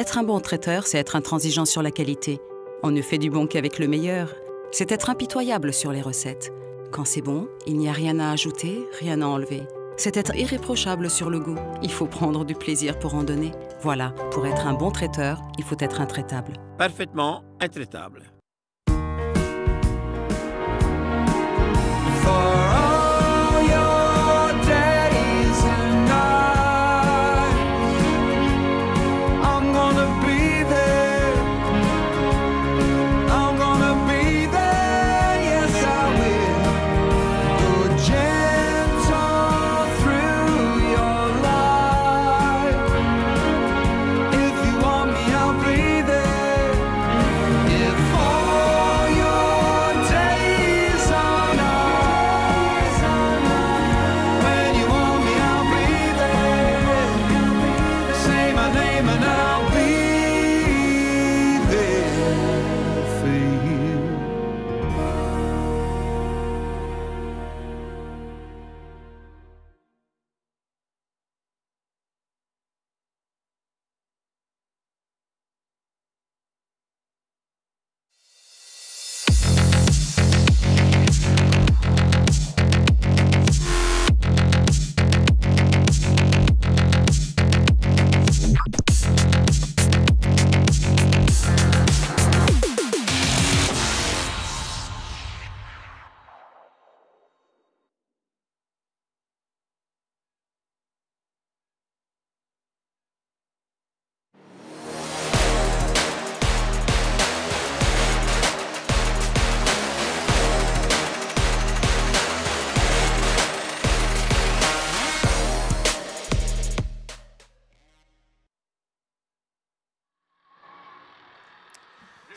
Être un bon traiteur, c'est être intransigeant sur la qualité. On ne fait du bon qu'avec le meilleur. C'est être impitoyable sur les recettes. Quand c'est bon, il n'y a rien à ajouter, rien à enlever. C'est être irréprochable sur le goût. Il faut prendre du plaisir pour en donner. Voilà, pour être un bon traiteur, il faut être intraitable. Parfaitement intraitable.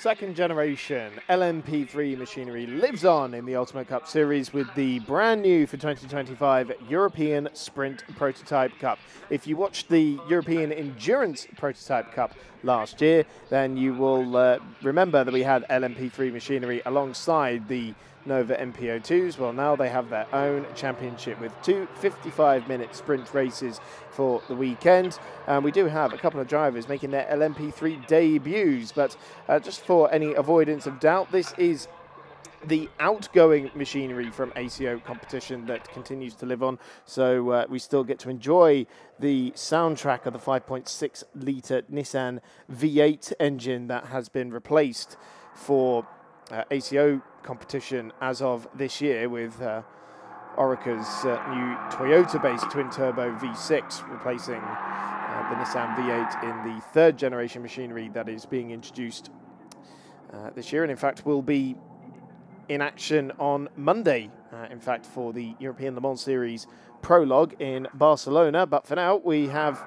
Second generation LMP3 machinery lives on in the Ultimate Cup Series with the brand new for 2025 European Sprint Prototype Cup. If you watched the European Endurance Prototype Cup last year, then you will remember that we had LMP3 machinery alongside the Nova MPO2s. Well, now they have their own championship with two 55-minute sprint races for the weekend. And we do have a couple of drivers making their LMP3 debuts, but just for any avoidance of doubt, this is the outgoing machinery from ACO competition that continues to live on. So we still get to enjoy the soundtrack of the 5.6-litre Nissan V8 engine that has been replaced for ACO competition as of this year with Orica's new Toyota-based twin-turbo V6 replacing the Nissan V8 in the third generation machinery that is being introduced this year, and in fact will be in action on Monday, in fact, for the European Le Mans Series prologue in Barcelona. But for now, we have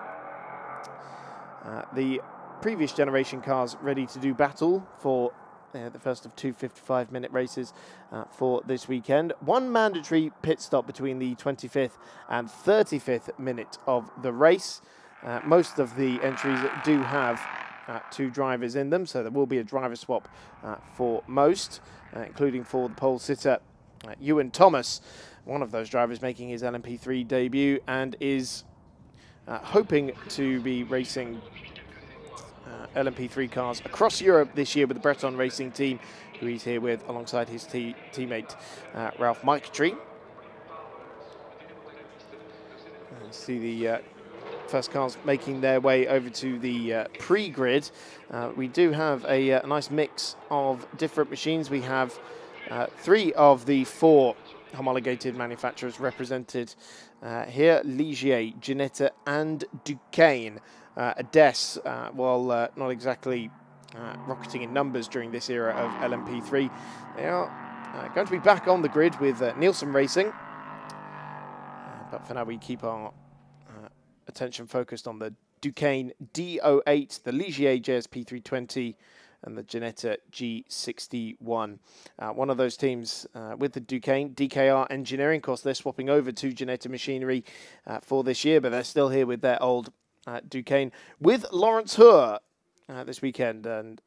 the previous generation cars ready to do battle for the first of two 55-minute races for this weekend. One mandatory pit stop between the 25th and 35th minute of the race. Most of the entries do have two drivers in them, so there will be a driver swap for most, including for the pole sitter Ewan Thomas, one of those drivers making his LMP3 debut and is hoping to be racing LMP3 cars across Europe this year with the Breton Racing team, who he's here with alongside his teammate Ralph Michetry. See the first cars making their way over to the pre-grid. We do have a nice mix of different machines. We have three of the four homologated manufacturers represented here: Ligier, Ginetta and Duqueine. Ades, while not exactly rocketing in numbers during this era of LMP3, they are going to be back on the grid with Nielsen Racing. But for now, we keep our attention focused on the Duqueine D08, the Ligier JSP320, and the Ginetta G61. One of those teams with the Duqueine, DKR Engineering. Of course, they're swapping over to Ginetta Machinery for this year, but they're still here with their old Duqueine, with Lawrence Hoare this weekend, and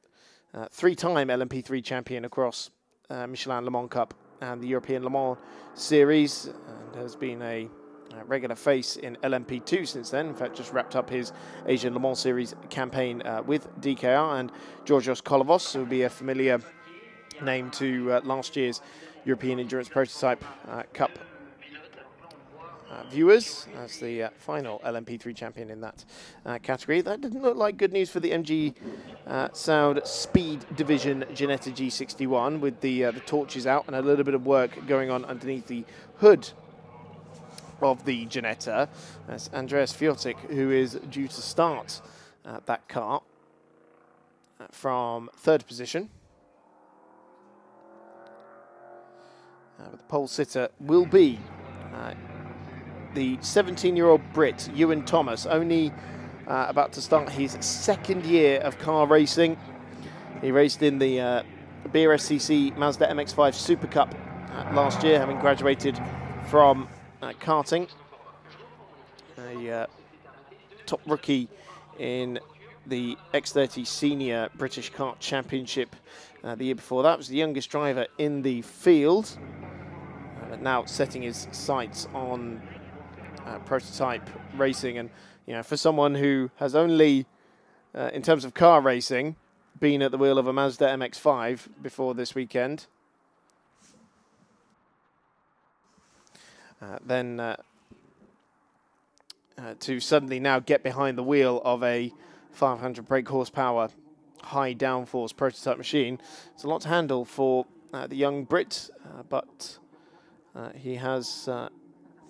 three-time LMP3 champion across Michelin Le Mans Cup and the European Le Mans Series, and has been a regular face in LMP2 since then. In fact, just wrapped up his Asian Le Mans Series campaign with DKR, and Georgios Kolovos, who will be a familiar name to last year's European Endurance Prototype Cup viewers as the final LMP3 champion in that category. That didn't look like good news for the MG Sound Speed Division Ginetta G61, with the torches out and a little bit of work going on underneath the hood of the Ginetta. That's Andreas Fiotic, who is due to start that car from third position. But the pole sitter will be the 17-year-old Brit, Ewan Thomas, only about to start his second year of car racing. He raced in the BRSCC Mazda MX-5 Super Cup last year, having graduated from karting. A top rookie in the X30 Senior British Kart Championship the year before that. Was the youngest driver in the field. But now setting his sights on prototype racing, and for someone who has only, in terms of car racing, been at the wheel of a Mazda MX-5 before this weekend, then to suddenly now get behind the wheel of a 500 brake horsepower, high downforce prototype machine, it's a lot to handle for the young Brit, but he has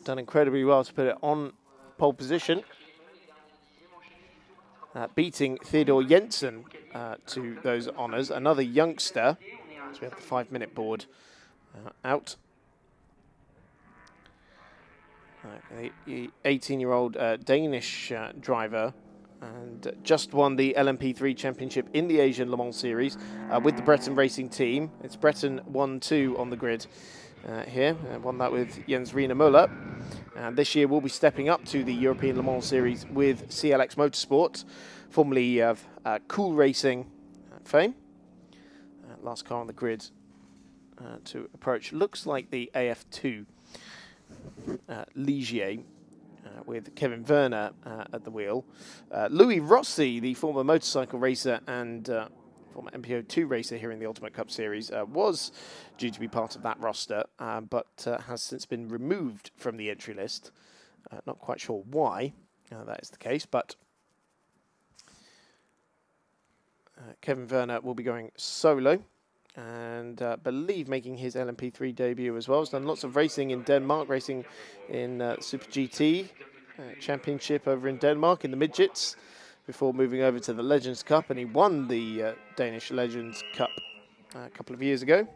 done incredibly well to put it on pole position, beating Theodor Jensen to those honours. Another youngster, so we have the 5-minute board out. The 18-year-old Danish driver, and just won the LMP3 championship in the Asian Le Mans Series with the Breton Racing team. It's Breton 1-2 on the grid here. Won that with Jens Riener Müller. And this year we'll be stepping up to the European Le Mans Series with CLX Motorsport, formerly of Cool Racing fame. Last car on the grid to approach looks like the AF2 Ligier, with Kevin Werner at the wheel. Louis Rossi, the former motorcycle racer and former MPO2 racer here in the Ultimate Cup Series, was due to be part of that roster, but has since been removed from the entry list. Not quite sure why that is the case, but Kevin Werner will be going solo, and believe making his LMP3 debut as well. He's done lots of racing in Denmark, racing in Super GT Championship over in Denmark in the midgets, before moving over to the Legends Cup, and he won the Danish Legends Cup a couple of years ago.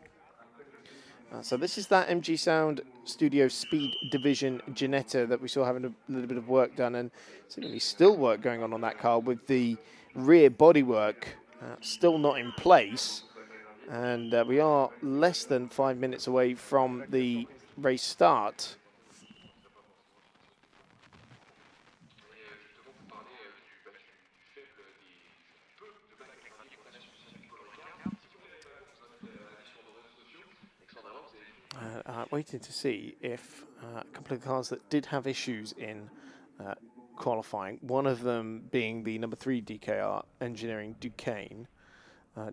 So this is that MG Sound Studio Speed Division Ginetta that we saw having a little bit of work done, and seemingly still work going on that car, with the rear bodywork still not in place. And we are less than 5 minutes away from the race start. Waiting to see if a couple of cars that did have issues in qualifying, one of them being the number 3 DKR Engineering Duqueine,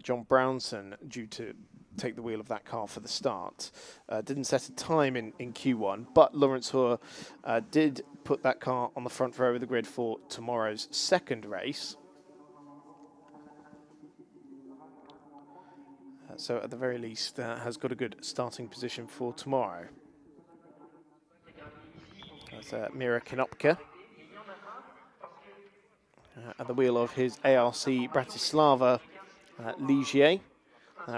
John Brownson, due to take the wheel of that car for the start. Didn't set a time in Q1, but Lawrence Hoare did put that car on the front row of the grid for tomorrow's second race. So at the very least, has got a good starting position for tomorrow. That's Mira Konopka at the wheel of his ARC Bratislava Ligier.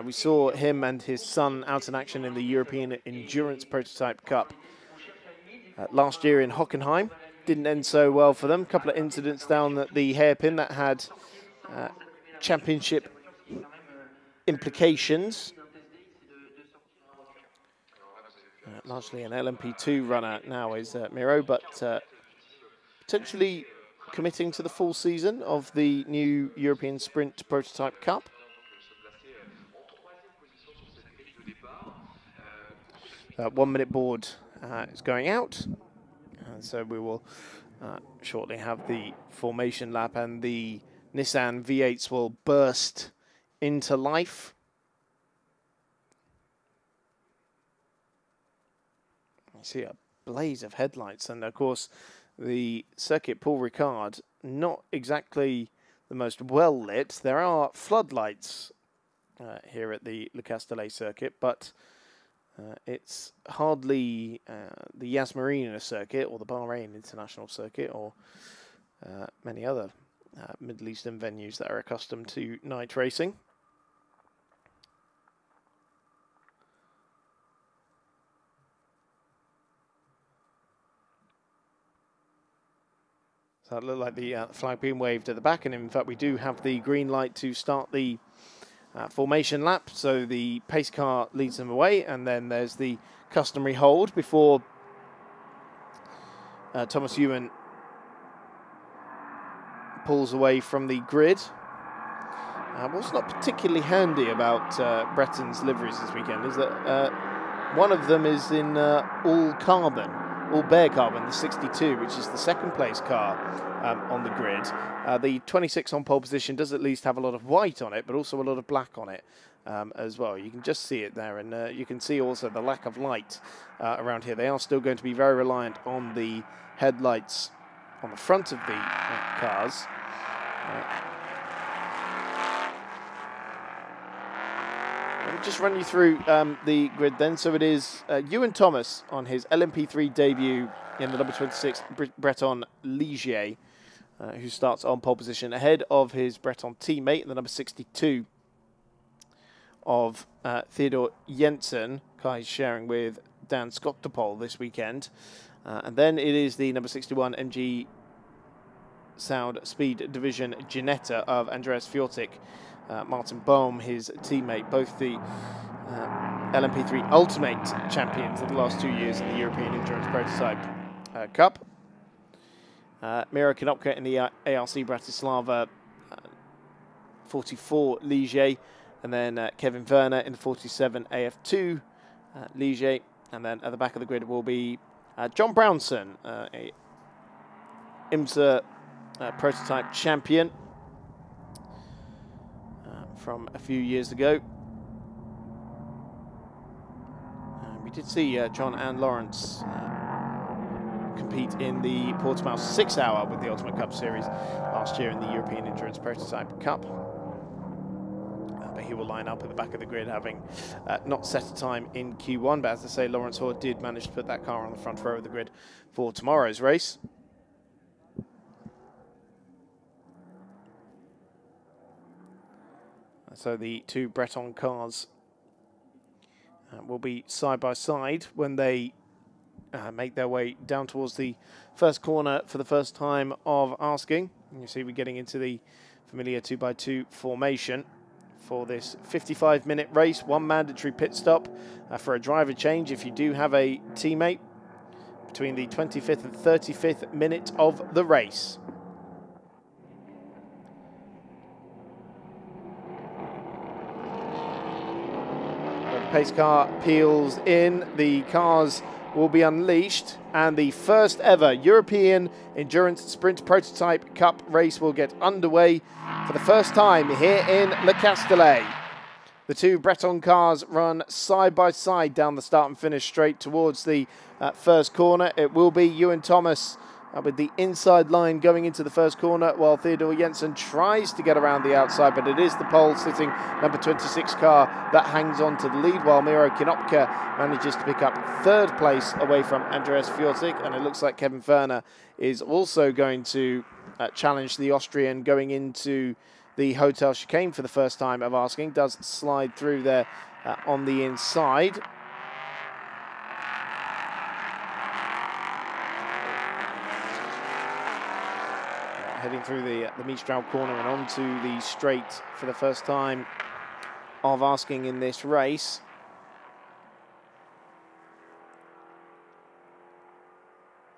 We saw him and his son out in action in the European Endurance Prototype Cup last year in Hockenheim. Didn't end so well for them. A couple of incidents down at the hairpin that had championship implications. Largely an LMP2 runner now is Miro, but potentially committing to the full season of the new European Sprint Prototype Cup. 1 minute board is going out And so we will shortly have the formation lap, and the Nissan V8s will burst into life. You see a blaze of headlights, and of course the circuit Paul Ricard, not exactly the most well lit. There are floodlights here at the Le Castellet circuit, but it's hardly the Yas Marina circuit or the Bahrain International circuit or many other Middle Eastern venues that are accustomed to night racing. So it looked like the flag being waved at the back, and in fact we do have the green light to start the formation lap. So the pace car leads them away, and then there's the customary hold before Thomas Ewan pulls away from the grid. What's not particularly handy about Breton's liveries this weekend is that one of them is in all carbon. All bare carbon, the 62, which is the second place car on the grid. The 26 on pole position does at least have a lot of white on it, but also a lot of black on it as well. You can just see it there, and you can see also the lack of light around here. They are still going to be very reliant on the headlights on the front of the cars. Let me just run you through the grid then. So it is Ewan Thomas on his LMP3 debut in the number 26 Breton Ligier, who starts on pole position ahead of his Breton teammate, the number 62 of Theodor Jensen. Kai is sharing with Dan Scott to pole this weekend. And then it is the number 61 MG Sound Speed Division Ginetta of Andreas Fjortik. Martin Bohm, his teammate, both the LMP3 Ultimate champions of the last 2 years in the European Endurance Prototype Cup. Miro Konopka in the ARC Bratislava 44 Ligier, and then Kevin Werner in the 47 AF2 Ligier, and then at the back of the grid will be John Brownson, a IMSA prototype champion from a few years ago. We did see John and Lawrence compete in the Portimao 6 Hour with the Ultimate Cup Series last year in the European Endurance Prototype Cup. But he will line up at the back of the grid, having not set a time in Q1. But as I say, Lawrence Hoare did manage to put that car on the front row of the grid for tomorrow's race. So the two Breton cars will be side by side when they make their way down towards the first corner for the first time of asking. And you see we're getting into the familiar 2x2 formation for this 55-minute race. One mandatory pit stop for a driver change if you do have a teammate between the 25th and 35th minute of the race. Pace car peels in, the cars will be unleashed, and the first ever European Endurance Sprint Prototype Cup race will get underway for the first time here in Le Castellet. The two Breton cars run side by side down the start and finish straight towards the first corner. It will be Ewan Thomas with the inside line going into the first corner, while Theodor Jensen tries to get around the outside, but it is the pole sitting number 26 car that hangs on to the lead, while Miro Konopka manages to pick up third place away from Andreas Fjortik, and it looks like Kevin Werner is also going to challenge the Austrian going into the hotel chicane for the first time of asking. Does slide through there on the inside. Heading through the Mistral corner and onto the straight for the first time of asking in this race.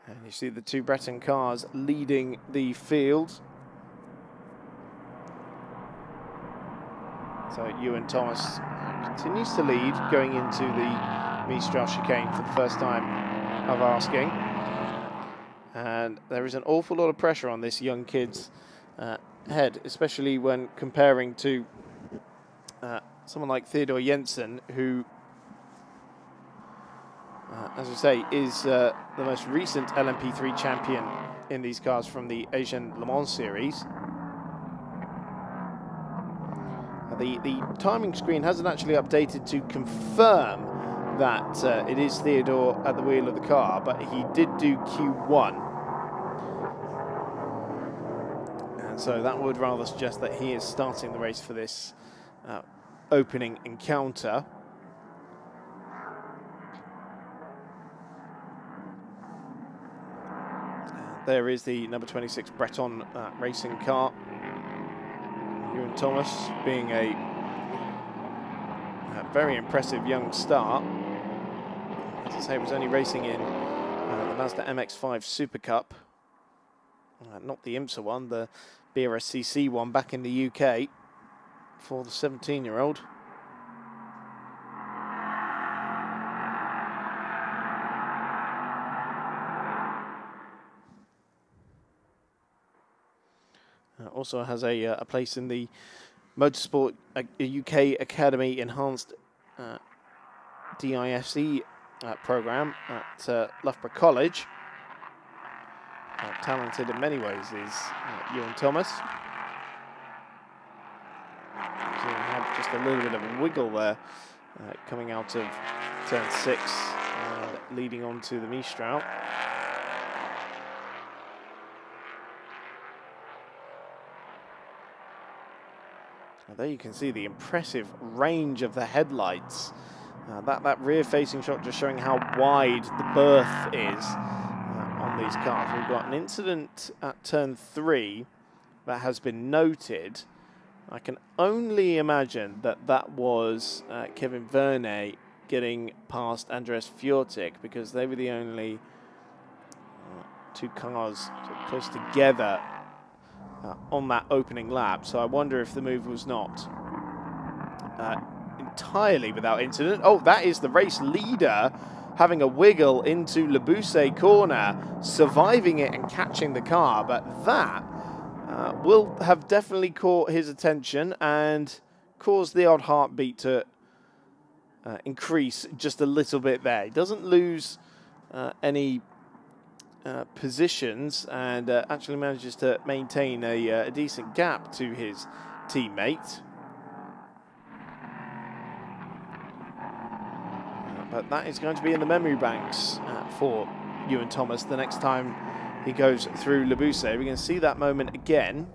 And you see the two Breton cars leading the field. So Ewan Thomas continues to lead going into the Mistral chicane for the first time of asking. there is an awful lot of pressure on this young kid's head, especially when comparing to someone like Theodor Jensen, who, as I say, is the most recent LMP3 champion in these cars from the Asian Le Mans series. The timing screen hasn't actually updated to confirm that it is Theodor at the wheel of the car, but he did do Q1. And so that would rather suggest that he is starting the race for this opening encounter. There is the number 26 Breton racing car. Ewan Thomas being a very impressive young star. As I say, was only racing in the Mazda MX-5 Super Cup. Not the IMSA one, the BRSCC one back in the UK for the 17-year-old. Also has a place in the Motorsport UK Academy Enhanced DISE program at Loughborough College. Talented in many ways is Ewan Thomas. So he had just a little bit of a wiggle there coming out of turn 6 and leading on to the Mistral. There you can see the impressive range of the headlights. That rear-facing shot just showing how wide the berth is on these cars. We've got an incident at turn 3 that has been noted. I can only imagine that that was Kevin Vernet getting past Andreas Fjortik, because they were the only two cars sort of close together on that opening lap. So I wonder if the move was not entirely without incident. Oh, that is the race leader having a wiggle into Le Bousset corner, surviving it and catching the car. But that will have definitely caught his attention and caused the odd heartbeat to increase just a little bit there. He doesn't lose any positions and actually manages to maintain a decent gap to his teammate. But that is going to be in the memory banks for Ewan Thomas the next time he goes through Le Bousset. We're going to see that moment again.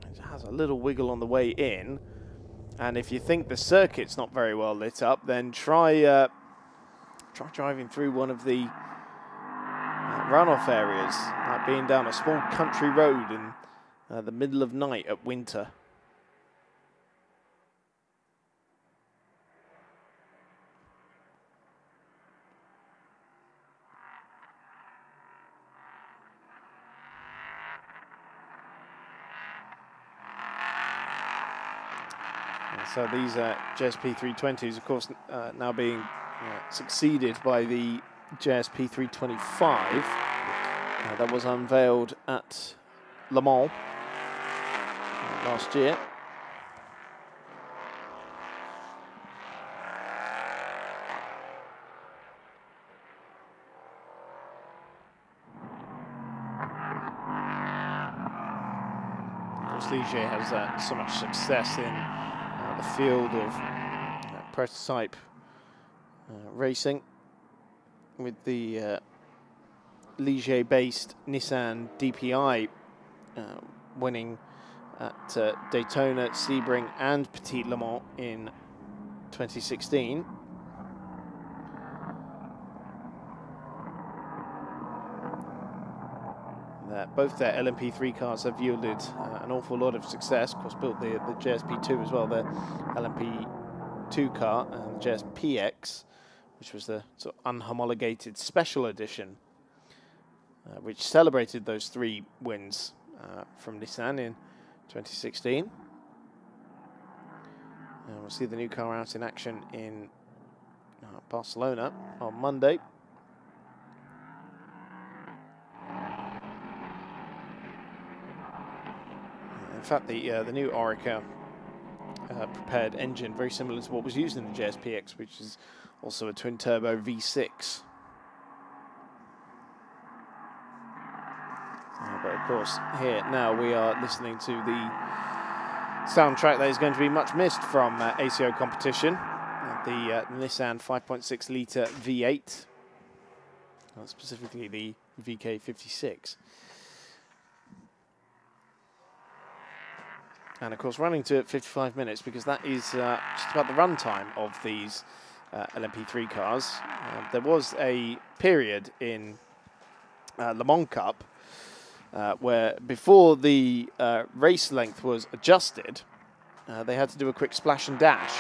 It has a little wiggle on the way in. And if you think the circuit's not very well lit up, then try driving through one of the runoff areas, like being down a small country road in the middle of night at winter. So these JSP 320s, of course, now being succeeded by the JSP 325 that was unveiled at Le Mans last year. Of course, Ligier has so much success in the field of prototype racing, with the Ligier-based Nissan DPI winning at Daytona, Sebring and Petit Le Mans in 2016. Both their LMP3 cars have yielded an awful lot of success. Of course, built the JSP2 as well, the LMP2 car, and the JSPX, which was the sort of unhomologated special edition, which celebrated those 3 wins from Nissan in 2016. And we'll see the new car out in action in Barcelona on Monday. fact, the new Orica prepared engine, very similar to what was used in the JSPX, which is also a twin-turbo V6. But of course, here now we are listening to the soundtrack that is going to be much missed from ACO competition, the Nissan 5.6 litre V8, specifically the VK56. And of course running to 55 minutes, because that is just about the run time of these LMP3 cars. There was a period in Le Mans Cup where before the race length was adjusted, they had to do a quick splash and dash.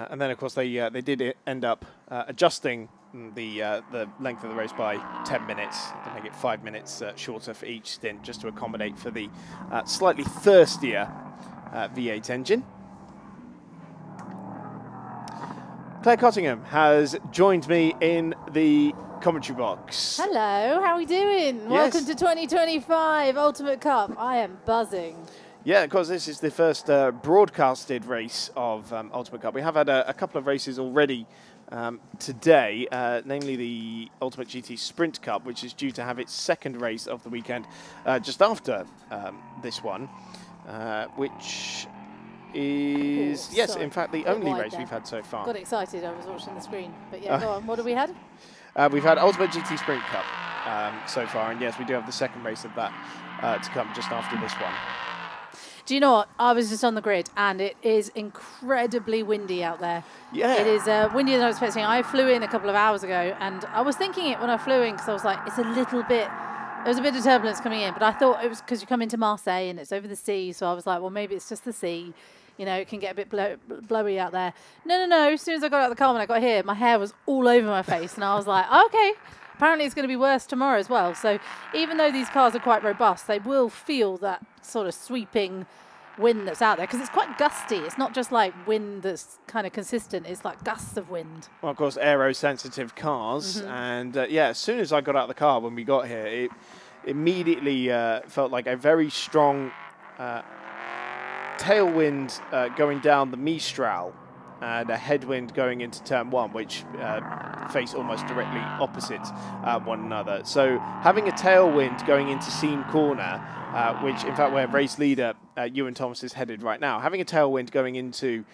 And then, of course, they did end up adjusting the length of the race by 10 minutes to make it 5 minutes shorter for each stint, just to accommodate for the slightly thirstier V8 engine. Claire Cottingham has joined me in the commentary box. Hello, how are we doing? Yes. Welcome to 2025 Ultimate Cup. I am buzzing. Yeah, of course, this is the first broadcasted race of Ultimate Cup. We have had a couple of races already today, namely the Ultimate GT Sprint Cup, which is due to have its second race of the weekend just after this one, which is, yes, sorry. in fact, the only race we've had so far. Got excited, I was watching the screen. But yeah, go on, what have we had? We've had Ultimate GT Sprint Cup so far, and yes, we do have the second race of that to come just after this one. Do you know what? I was just on the grid, and it is incredibly windy out there. Yeah. It is windier than I was expecting. I flew in a couple of hours ago, and I was thinking it when I flew in, because I was like, it's a little bit, there was a bit of turbulence coming in, but I thought it was because you come into Marseille and it's over the sea, so I was like, well, maybe it's just the sea. You know, it can get a bit blowy out there. No. As soon as I got out of the car, when I got here, my hair was all over my face, and I was like, oh, okay. Apparently it's going to be worse tomorrow as well. So even though these cars are quite robust, they will feel that sort of sweeping wind that's out there, because it's quite gusty. It's not just like wind that's kind of consistent. It's like gusts of wind. Well, of course, aero-sensitive cars. And yeah, as soon as I got out of the car when we got here, it immediately felt like a very strong tailwind going down the Mistral, and a headwind going into turn one, which face almost directly opposite one another. So having a tailwind going into Seam Corner, which in fact where race leader Ewan Thomas is headed right now, having a tailwind going into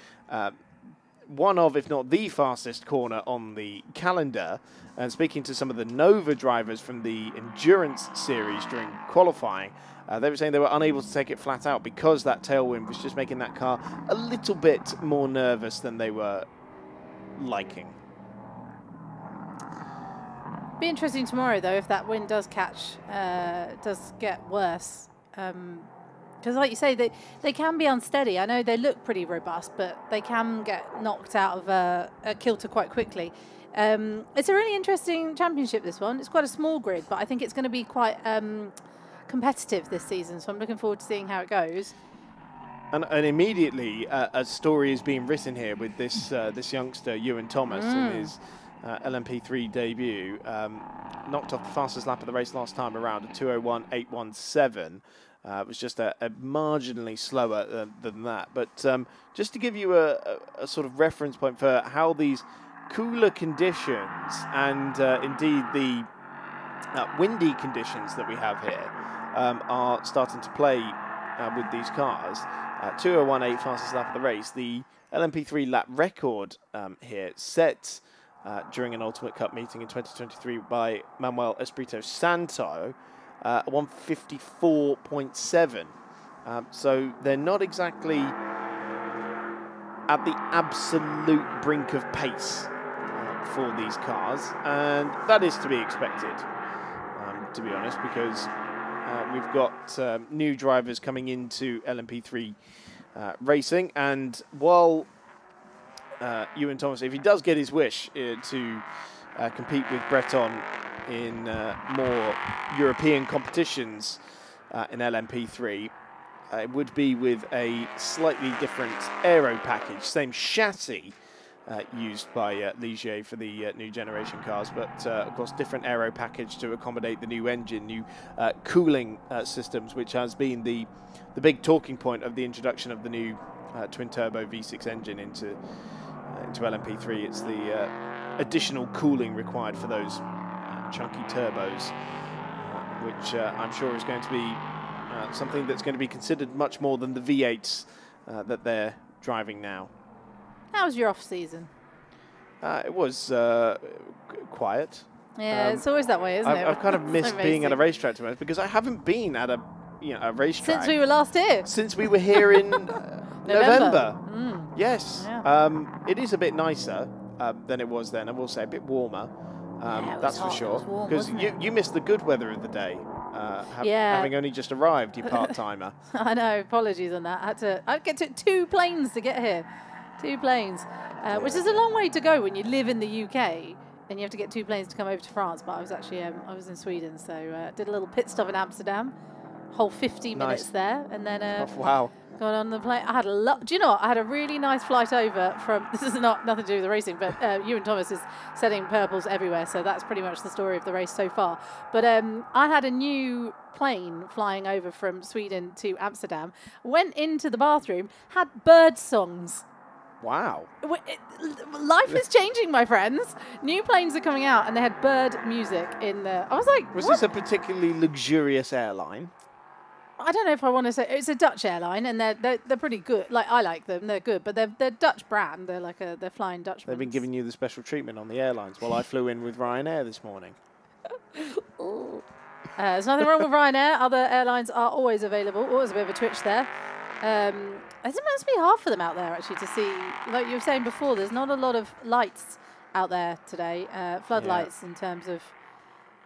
one of, if not the fastest corner on the calendar, and speaking to some of the Nova drivers from the Endurance series during qualifying, they were saying they were unable to take it flat out because that tailwind was just making that car a little bit more nervous than they were liking. Be interesting tomorrow, though, if that wind does does get worse. Because like you say, they can be unsteady. I know they look pretty robust, but they can get knocked out of a kilter quite quickly. It's a really interesting championship, this one. It's quite a small grid, but I think it's going to be quite competitive this season, so I'm looking forward to seeing how it goes. And immediately a story is being written here with this this youngster, Ewan Thomas, in his LMP3 debut. Knocked off the fastest lap of the race last time around at 2:01.817. It was just a marginally slower than that. But just to give you a sort of reference point for how these cooler conditions and indeed the windy conditions that we have here are starting to play with these cars. 2:01.8 fastest lap of the race. The LMP3 lap record here set during an Ultimate Cup meeting in 2023 by Manuel Espirito Santo, 1:54.7. So they're not exactly at the absolute brink of pace for these cars, and that is to be expected, to be honest, because we've got new drivers coming into LMP3 racing, and while Ewan Thomas, if he does get his wish to compete with Breton in more European competitions in LMP3, it would be with a slightly different aero package, same chassis used by Ligier for the new generation cars, but of course different aero package to accommodate the new engine, new cooling systems, which has been the big talking point of the introduction of the new twin-turbo V6 engine into LMP3. It's the additional cooling required for those chunky turbos, which I'm sure is going to be something that's going to be considered much more than the V8s that they're driving now. How was your off-season? It was quiet. Yeah, it's always that way, isn't it? I've kind of missed being at a racetrack, to be honest, because I haven't been at a racetrack since we were last here. Since we were here in November. Yes. Yeah. It is a bit nicer than it was then. I will say a bit warmer. Yeah, that's for sure. Because you missed the good weather of the day. Having only just arrived, you part-timer. I know. Apologies on that. I took 2 planes to get here. 2 planes, which is a long way to go when you live in the UK and you have to get 2 planes to come over to France. But I was actually I was in Sweden, so did a little pit stop in Amsterdam, whole 50 minutes there, and then wow. Got on the plane. I had a lot. Do you know what? I had a really nice flight over from. This is nothing to do with the racing, but Ewan Thomas is setting purples everywhere, so that's pretty much the story of the race so far. But I had a new plane flying over from Sweden to Amsterdam. Went into the bathroom, had bird songs. Wow. Life is changing, my friends. New planes are coming out, and they had bird music in the. I was like, was this a particularly luxurious airline? I don't know if I want to say it's a Dutch airline, and they're pretty good. Like, I like them; they're good, but they're Dutch brand. They're like they're flying Dutchmen. They've been giving you the special treatment on the airlines. Well, I flew in with Ryanair this morning. There's nothing wrong with Ryanair. Other airlines are always available. Always a bit of a twitch there. It must be hard for them out there actually to see. Like you were saying before, there's not a lot of lights out there today. Floodlights in terms of.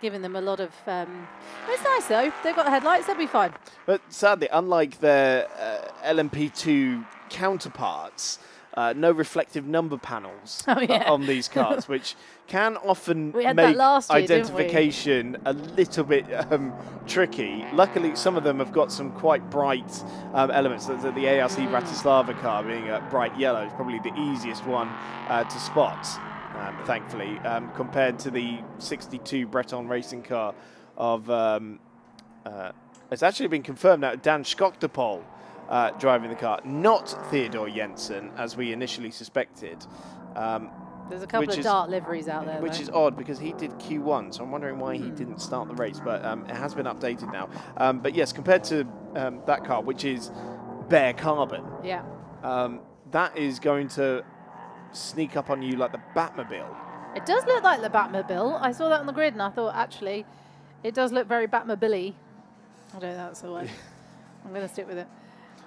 Giving them a lot of. It's nice though. They've got the headlights. They'll be fine. But sadly, unlike their LMP2 counterparts, no reflective number panels on these cars, which can often make identification a little bit tricky. Luckily, some of them have got some quite bright elements. The ARC Bratislava car being a bright yellow is probably the easiest one to spot. Thankfully, compared to the 62 Breton racing car of, it's actually been confirmed now, Dan Schochtapol driving the car, not Theodor Jensen, as we initially suspected. There's a couple of Dart liveries out there, which is odd because he did Q1, so I'm wondering why he didn't start the race, but it has been updated now. But yes, compared to that car, which is bare carbon, that is going to sneak up on you like the Batmobile. It does look like the Batmobile. I saw that on the grid and I thought, actually, it does look very Batmobile-y. I don't know, that's the word. I'm going to stick with it.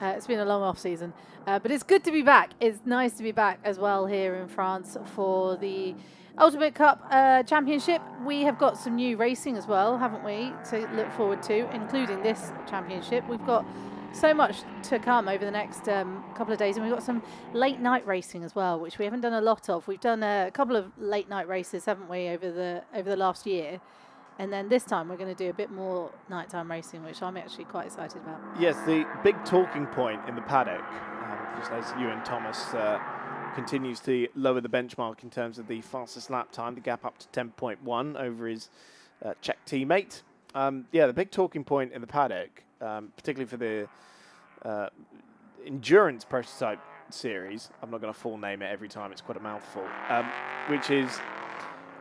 It's been a long off-season. But it's good to be back. It's nice to be back as well here in France for the Ultimate Cup Championship. We have got some new racing as well, haven't we, to look forward to, including this championship. We've got so much to come over the next couple of days, and we've got some late night racing as well, which we haven't done a lot of. We've done a couple of late night races, haven't we, over the last year, and then this time we're going to do a bit more nighttime racing, which I'm actually quite excited about. Yes, the big talking point in the paddock, just as Ewan Thomas continues to lower the benchmark in terms of the fastest lap time, the gap up to 10.1 over his Czech teammate. The big talking point in the paddock, particularly for the Endurance Prototype series, I'm not going to full name it every time, it's quite a mouthful, which is,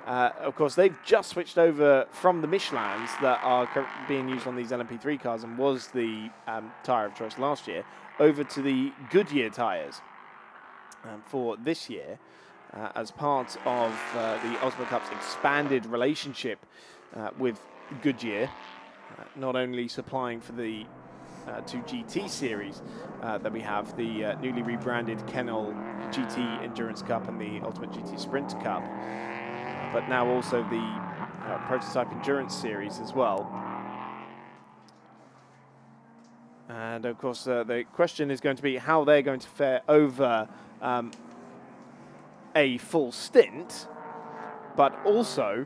of course, they've just switched over from the Michelins that are being used on these LMP3 cars and was the tyre of choice last year, over to the Goodyear tyres for this year as part of the Ultimate Cup's expanded relationship with Goodyear, not only supplying for the 2 GT series that we have, the newly rebranded Kennel GT Endurance Cup and the Ultimate GT Sprint Cup, but now also the Prototype Endurance series as well. And of course the question is going to be how they're going to fare over a full stint, but also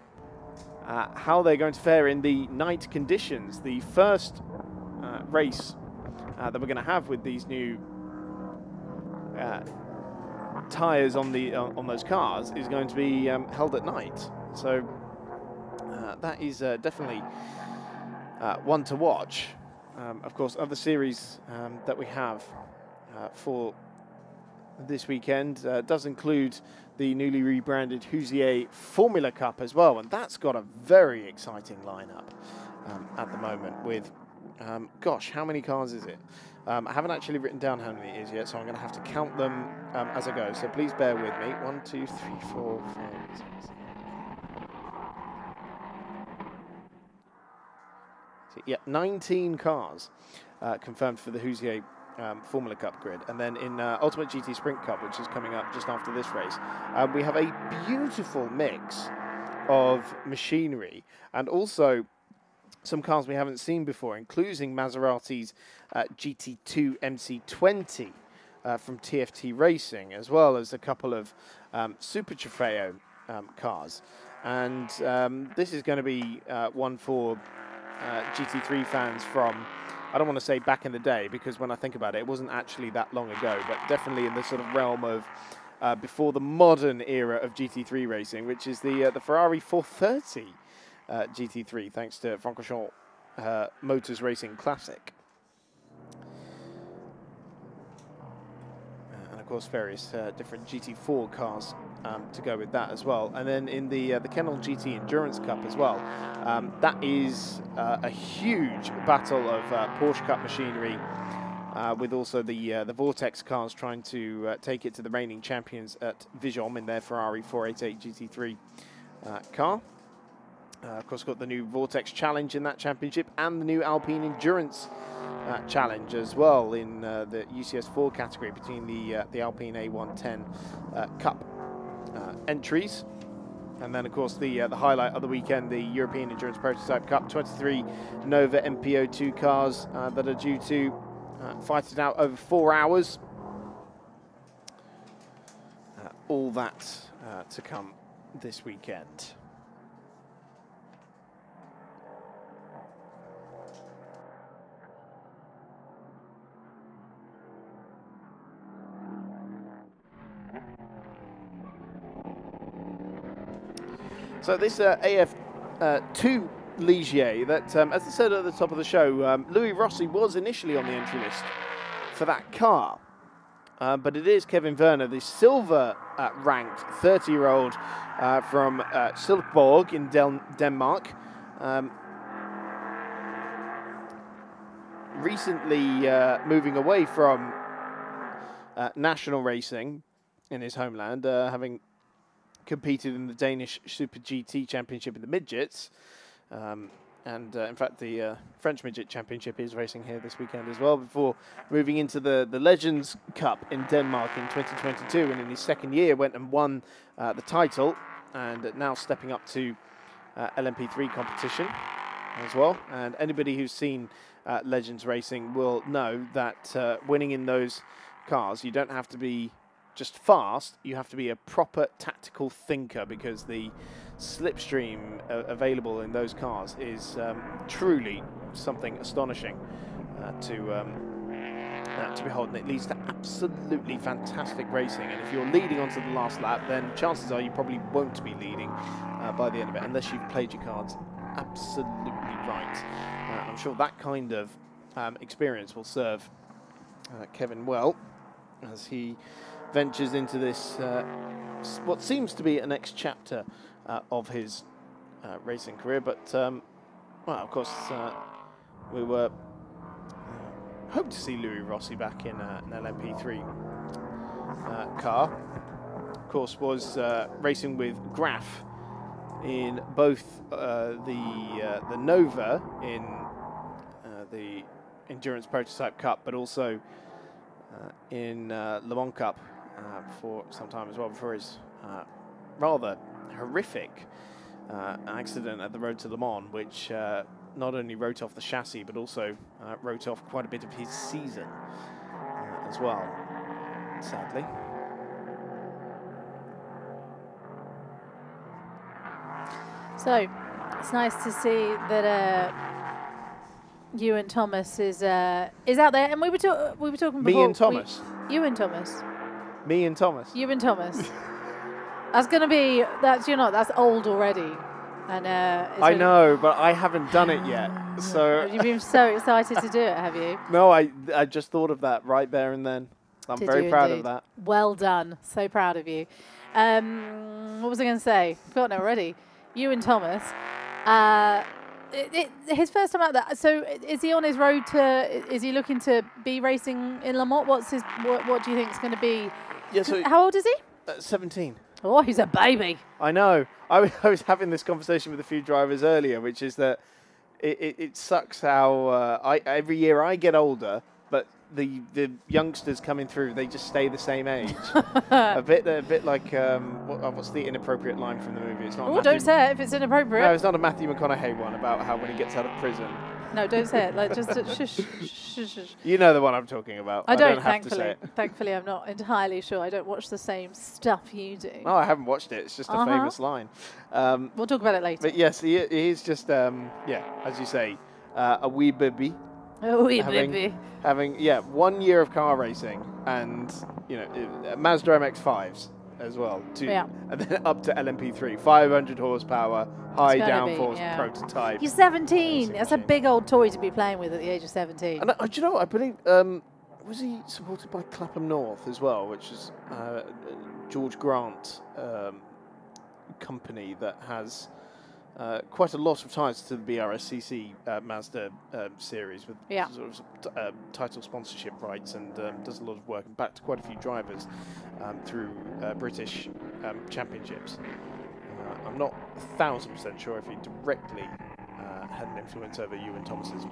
how they're going to fare in the night conditions. The first race that we're going to have with these new tyres on those cars is going to be held at night. So that is definitely one to watch. Of course, other series that we have for this weekend does include the newly rebranded Ligier Formula Cup as well, and that's got a very exciting lineup at the moment with, gosh, how many cars is it? I haven't actually written down how many it is yet, so I'm going to have to count them as I go, so please bear with me. 1, 2, 3, 4, 5, 6, 7. Yeah, 19 cars confirmed for the Ligier Formula Cup grid. And then in Ultimate GT Sprint Cup, which is coming up just after this race, we have a beautiful mix of machinery and also some cars we haven't seen before, including Maserati's GT2 MC20 from TFT Racing, as well as a couple of Super Trofeo cars. And this is going to be one for GT3 fans from, I don't want to say back in the day, because when I think about it, it wasn't actually that long ago, but definitely in the sort of realm of before the modern era of GT3 racing, which is the Ferrari 430 GT3, thanks to Francorchamps Motors Racing Classic. And of course, various different GT4 cars to go with that as well. And then in the Kennel GT Endurance Cup as well, that is a huge battle of Porsche Cup machinery, with also the Vortex cars trying to take it to the reigning champions at Vigeom in their Ferrari 488 GT3 car. Of course, got the new Vortex Challenge in that championship and the new Alpine Endurance Challenge as well in the UCS4 category between the Alpine A110 Cup entries. And then, of course, the highlight of the weekend, the European Endurance Prototype Cup, 23 Nova MPO2 cars that are due to fight it out over 4 hours. All that to come this weekend. So this AF2 Ligier, that, as I said at the top of the show, Louis Rossi was initially on the entry list for that car. But it is Kevin Werner, the silver-ranked 30-year-old from Silkeborg in Denmark. Recently moving away from national racing in his homeland, having competed in the Danish Super GT Championship in the midgets. And in fact, the French Midget Championship is racing here this weekend as well, before moving into the Legends Cup in Denmark in 2022. And in his second year, went and won the title, and now stepping up to LMP3 competition as well. And anybody who's seen Legends racing will know that winning in those cars, you don't have to be just fast, you have to be a proper tactical thinker, because the slipstream available in those cars is truly something astonishing to behold, and it leads to absolutely fantastic racing. And if you're leading onto the last lap, then chances are you probably won't be leading by the end of it, unless you've played your cards absolutely right. I'm sure that kind of experience will serve Kevin well as he ventures into this, what seems to be a next chapter of his racing career. But, well, of course, we were hope to see Louis Rossi back in an LMP3 car. Of course, was racing with Graf in both the Nova in the Endurance Prototype Cup, but also in Le Mans Cup for some time as well, before his rather horrific accident at the road to Le Mans, which not only wrote off the chassis, but also wrote off quite a bit of his season as well, sadly. So it's nice to see that Ewan Thomas is out there, and we were talking before. Me and Thomas. Ewan Thomas. Me and Thomas. Ewan Thomas. That's gonna be that's old already, and I know, but I haven't done it yet. So you've been so excited to do it, have you? No, I just thought of that right there and then. I'm very proud of that. Well done. So proud of you. What was I going to say? Forgotten it already. Ewan Thomas. His first time out there. So is he on his road to? Is he looking to be racing in Le Mans? What do you think is going to be? Yeah. So how old is he? 17. Oh, he's a baby. I know. I was having this conversation with a few drivers earlier, which is that it sucks how every year I get older, but the youngsters coming through, they just stay the same age. a bit like what's the inappropriate line from the movie? It's not. Oh, don't say it if it's inappropriate. No, it's not a Matthew McConaughey one about how when he gets out of prison. No, don't say it. Like just shush, shush, shush. You know the one I'm talking about. I don't have to say it. Thankfully, I'm not entirely sure. I don't watch the same stuff you do. Oh, I haven't watched it. It's just a famous line. We'll talk about it later. But yes, he's just as you say, a wee baby. A wee baby. Having 1 year of car racing and Mazda MX-5s as well, and then up to LMP3, 500 horsepower, high downforce prototype. He's 17. That's a big old toy to be playing with at the age of 17. And do you know what? I believe was he supported by Clapham North as well, which is George Grant company that has quite a lot of ties to the BRSCC Mazda series with sort of title sponsorship rights, and does a lot of work and backed quite a few drivers through British championships. I'm not 1000% sure if he directly had an influence over Ewan Thomas's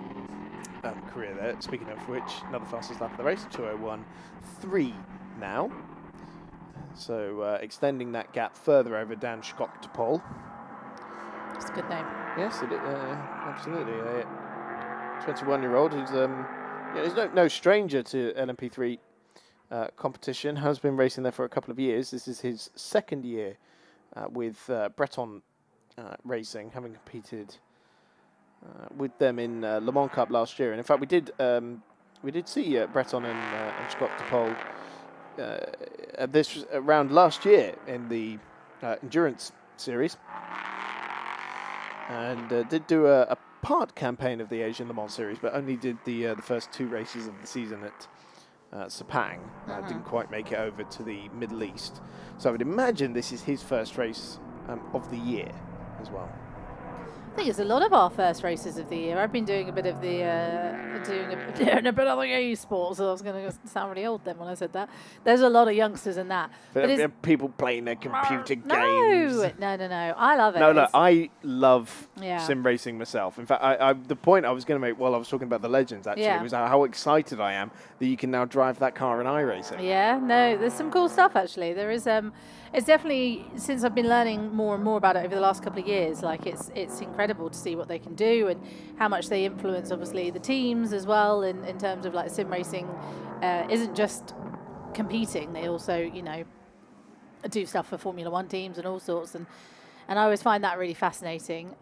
career there. Speaking of which, another fastest lap of the race, 2:01.3 now. So extending that gap further over Dan Schkock to pole. It's a good name. Yes, absolutely. 21-year-old who's he's no stranger to LMP3 competition. Has been racing there for a couple of years. This is his second year with Breton Racing, having competed with them in Le Mans Cup last year. And in fact, we did see Breton and Scott de Pol at this round last year in the Endurance series. And did do a part campaign of the Asian Le Mans series, but only did the first 2 races of the season at Sepang. Didn't quite make it over to the Middle East. So I would imagine this is his first race of the year as well. I think it's a lot of our first races of the year. I've been doing a bit of the doing a bit of the esports. So I was going to sound really old then when I said that. There's a lot of youngsters in that. But people playing their computer games. No. I love it. No, I love sim racing myself. In fact, the point I was going to make while I was talking about the Legends actually was how excited I am that you can now drive that car in iRacing. Yeah, no, there's some cool stuff actually. There is it's definitely, since I've been learning more and more about it over the last couple of years, like it's incredible to see what they can do and how much they influence obviously the teams as well in terms of like sim racing isn't just competing, they also do stuff for Formula One teams and all sorts, and I always find that really fascinating.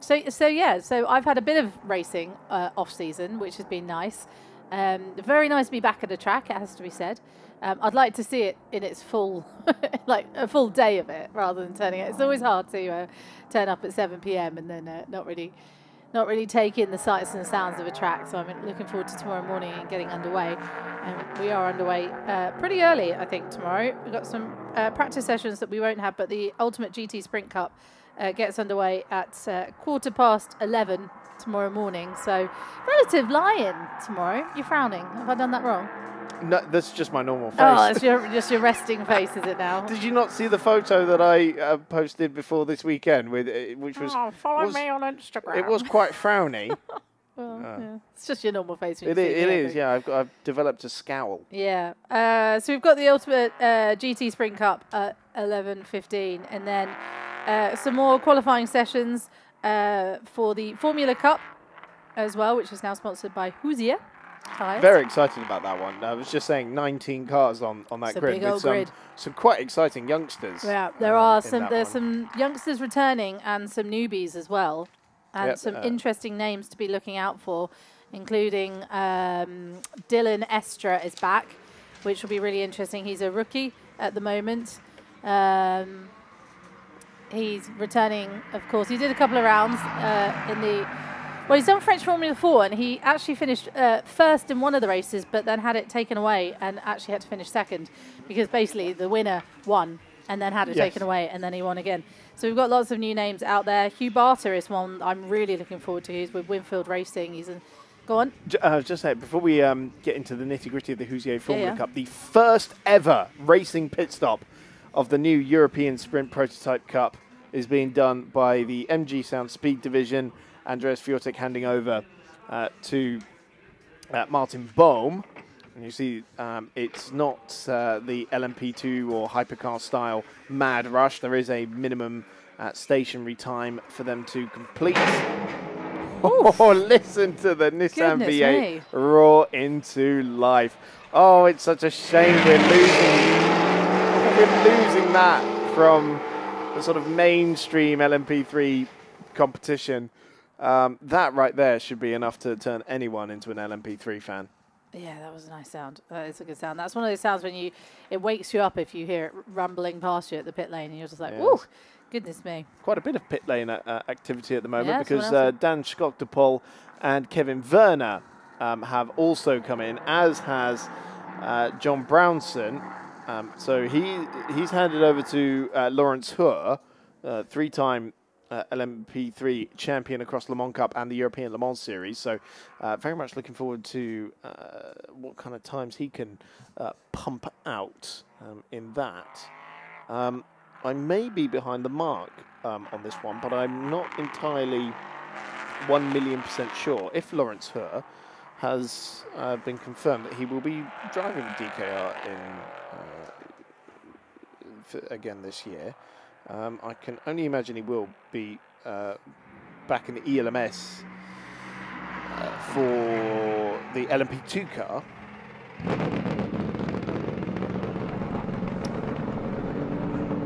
So I've had a bit of racing off season, which has been nice. Very nice to be back at the track, it has to be said. I'd like to see it in its full, like a full day of it, rather than turning it. It's always hard to turn up at 7 p.m. and then not really take in the sights and the sounds of a track. So I'm looking forward to tomorrow morning and getting underway. We are underway pretty early, I think, tomorrow. We've got some practice sessions that we won't have, but the Ultimate GT Sprint Cup gets underway at 11:15 tomorrow morning. So relative lie-in tomorrow. You're frowning. Have I done that wrong? No, that's just my normal face. Oh, it's just your resting face, is it now? Did you not see the photo that I posted before this weekend, which was... follow me on Instagram. It was quite frowny. Yeah. It's just your normal face. It is, yeah. I've developed a scowl. Yeah. So we've got the Ultimate GT Sprint Cup at 11:15, and then some more qualifying sessions for the Formula Cup as well, which is now sponsored by Hoosier. tyres. Very excited about that one. I was just saying 19 cars on that It's a grid big with old grid. some quite exciting youngsters. Yeah, there's one. some youngsters returning and some newbies as well, and some interesting names to be looking out for, including Dylan Estra is back, which will be really interesting. He's a rookie at the moment. He's returning, of course. He did a couple of rounds in the... Well, he's done French Formula 4, and he actually finished first in one of the races, but then had it taken away and actually had to finish second because basically the winner won and then had it taken away, and then he won again. So we've got lots of new names out there. Hugh Barter is one I'm really looking forward to. He's with Winfield Racing. He's Go on. I was just saying, before we get into the nitty-gritty of the Hoosier Formula Cup, the first ever racing pit stop of the new European Sprint Prototype Cup is being done by the MG Sound Speed Division. Andreas Fjortek handing over to Martin Bohm. And you see it's not the LMP2 or hypercar style mad rush. There is a minimum stationary time for them to complete. Oh, listen to the Nissan V8 roar into life. Oh, it's such a shame we're losing that from the sort of mainstream LMP3 competition. That right there should be enough to turn anyone into an LMP3 fan. Yeah, that was a nice sound. It's a good sound. That's one of those sounds when it wakes you up if you hear it rumbling past you at the pit lane, and you're just like, whoa, goodness me. Quite a bit of pit lane activity at the moment because Dan Schokdepol and Kevin Werner have also come in, as has John Brownson. So he's handed over to Lawrence Hoare, three-time LMP3 champion across Le Mans Cup and the European Le Mans Series. So very much looking forward to what kind of times he can pump out in that. I may be behind the mark on this one, but I'm not entirely 1,000,000% sure if Lawrence Hoare has been confirmed that he will be driving the DKR again this year. I can only imagine he will be back in the ELMS for the LMP2 car.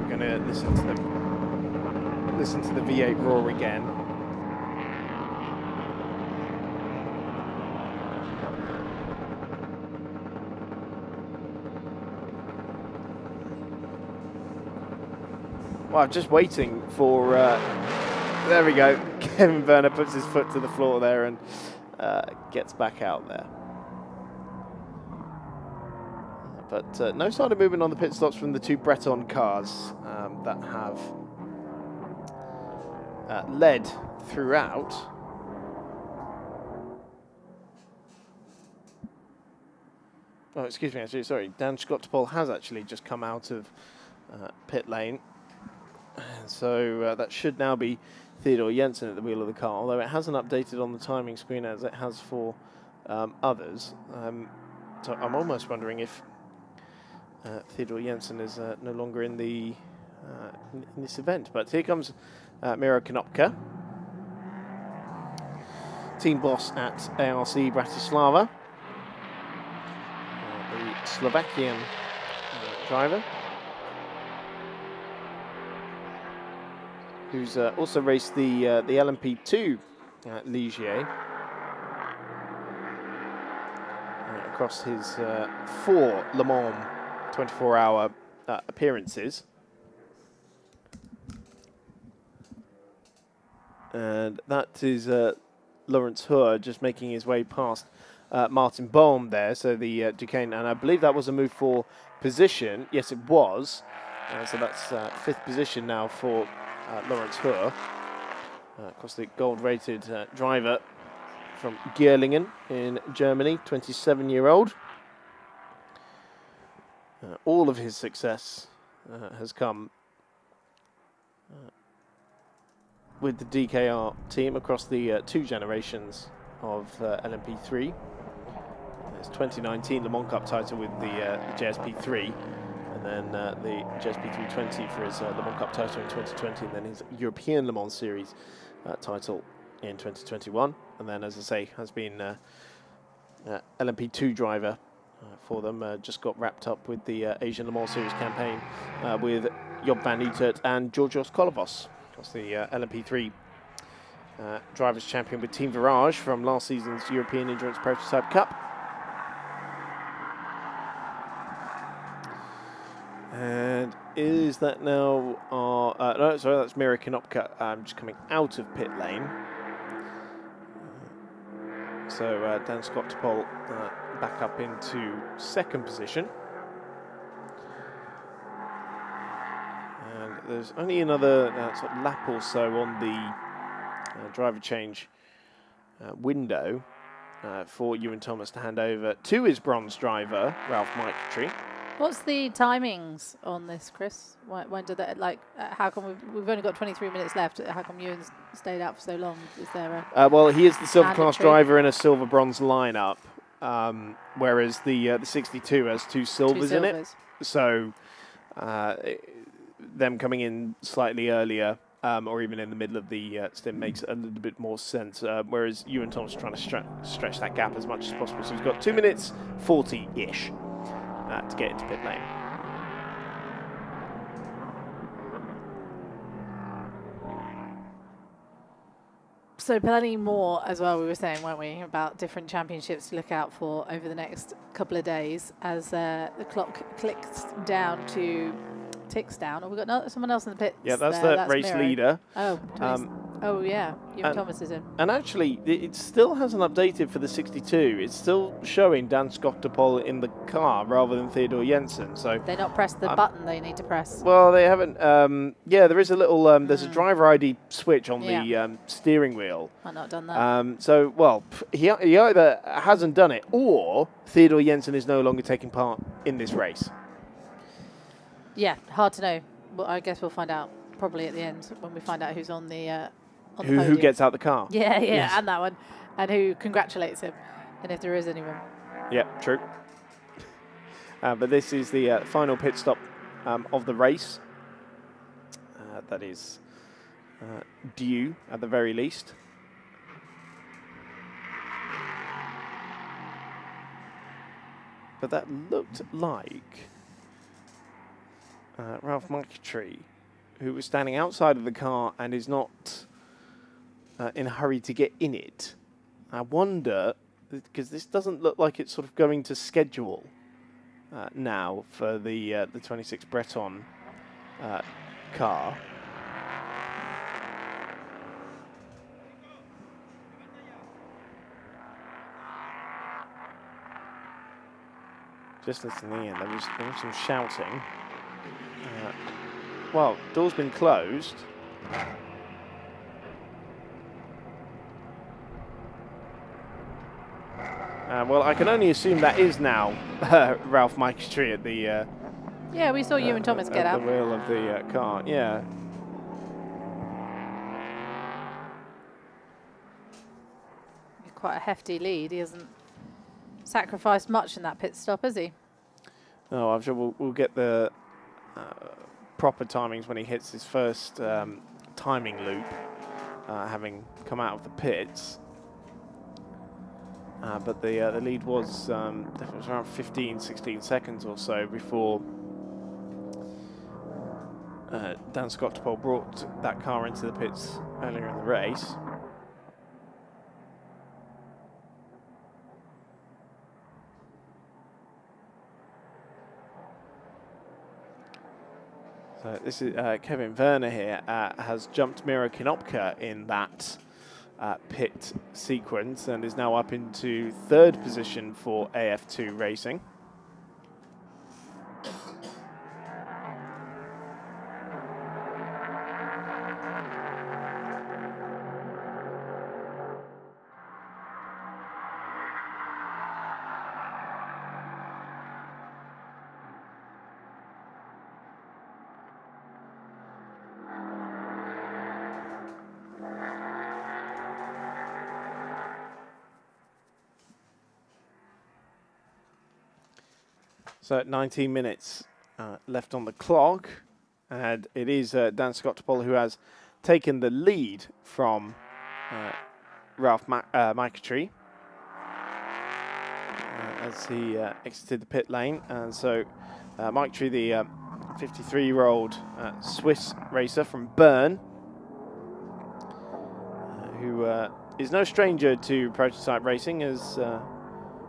We're going to listen to the V8 roar again. Well, I'm just waiting for, there we go, Kevin Werner puts his foot to the floor there and gets back out there. But no sign of movement on the pit stops from the two Breton cars that have led throughout. Oh, excuse me, actually, sorry, Dan Schokdepol has actually just come out of pit lane. So that should now be Theodore Jensen at the wheel of the car, although it hasn't updated on the timing screen as it has for others. So I'm almost wondering if Theodore Jensen is no longer in the in this event. But here comes Miro Konopka, team boss at ARC Bratislava, the Slovakian driver, who's also raced the LMP2 Ligier across his 4 Le Mans 24-hour appearances. And that is Lawrence Hoare just making his way past Martin Bohm there, so the Duqueine, and I believe that was a move for position. Yes, it was. So that's 5th position now for Lawrence Hoare, of course, the gold-rated driver from Gerlingen in Germany, 27-year-old. All of his success has come with the DKR team across the 2 generations of LMP3. His 2019 Le Mans Cup title with the JSP3. And then the JSP 320 for his Le Mans Cup title in 2020, and then his European Le Mans Series title in 2021. And then, as I say, has been LMP2 driver for them. Just got wrapped up with the Asian Le Mans Series campaign with Job van Uitert and Georgios Kolovos. That's the LMP3 Drivers' Champion with Team Virage from last season's European Endurance Prototype Cup. And is that now our... no, sorry, that's Mira Konopka just coming out of pit lane. So Dan Scott Topol back up into second position. And there's only another sort of lap or so on the driver change window for Ewan Thomas to hand over to his bronze driver, Ralph Michetry. What's the timings on this, Chris? When did that, like, how come we've only got 23 minutes left? How come Ewan's stayed out for so long? Is there a... well, he is the silver mandatory class driver in a silver-bronze lineup, whereas the 62 has two silvers in it. So them coming in slightly earlier or even in the middle of the stint makes a little bit more sense, whereas Ewan Thomas is trying to stretch that gap as much as possible. So he's got 2 minutes 40-ish. To get into pit lane. So plenty more as well, we were saying, weren't we, about different championships to look out for over the next couple of days as the clock ticks down. Oh, we've got someone else in the pits. Yeah, that's the race Miro. leader. Oh, yeah, Ewan Thomas is in. And actually, it still hasn't updated for the 62. It's still showing Dan Scott Topol in the car rather than Theodor Jensen. So they not pressed the button they need to press. Well, they haven't. Yeah, there is a little. There's a driver ID switch on the steering wheel. I've not done that. So, well, he either hasn't done it or Theodor Jensen is no longer taking part in this race. Yeah, hard to know. Well, I guess we'll find out probably at the end when we find out who's on the who gets out the car. Yeah, yes. And that one. And who congratulates him, and if there is anyone. Yeah, true. But this is the final pit stop of the race. That is due at the very least. But that looked like Ralph Michetry, who was standing outside of the car and is not in a hurry to get in it. I wonder, because this doesn't look like it's sort of going to schedule now for the 26 Breton car. Just listening in, there was some shouting. Well, door's been closed. Well, I can only assume that is now Ralph Michetry at the... yeah, we saw Ewan Thomas get out. The wheel of the car, yeah. Quite a hefty lead. He hasn't sacrificed much in that pit stop, has he? No, I'm sure we'll get the proper timings when he hits his first timing loop, having come out of the pits. But the lead was definitely around 15, 16 seconds or so before Dan Scott Topol brought that car into the pits earlier in the race. So this is Kevin Werner here, has jumped Miro Konopka in that pit sequence and is now up into third position for AF2 Racing. So 19 minutes left on the clock, and it is Dan Scott Topol who has taken the lead from Ralph Michetry. as he exited the pit lane. And so Mike Tree, the 53-year-old Swiss racer from Bern, who is no stranger to prototype racing, has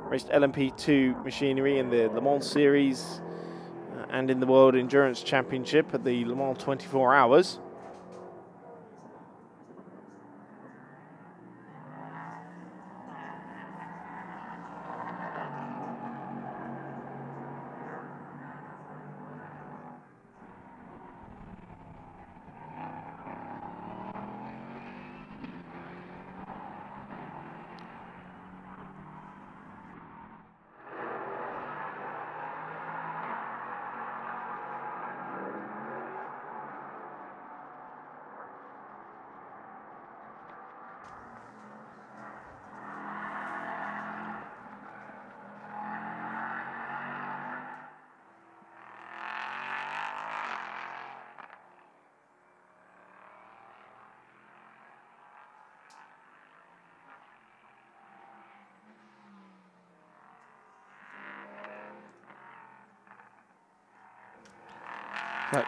raced LMP2 machinery in the Le Mans Series and in the World Endurance Championship at the Le Mans 24 Hours.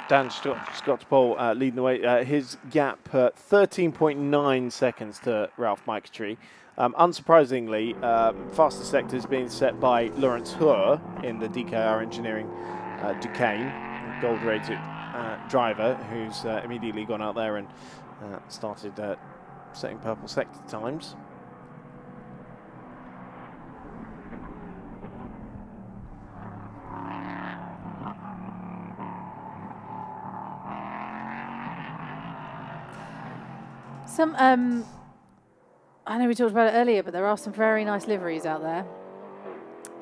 Dan Scott's pole leading the way. His gap 13.9 seconds to Ralph Michetry. Unsurprisingly, fastest sector is being set by Lawrence Hoare in the DKR Engineering Duqueine, gold-rated driver, who's immediately gone out there and started setting purple sector times. I know we talked about it earlier, but there are some very nice liveries out there.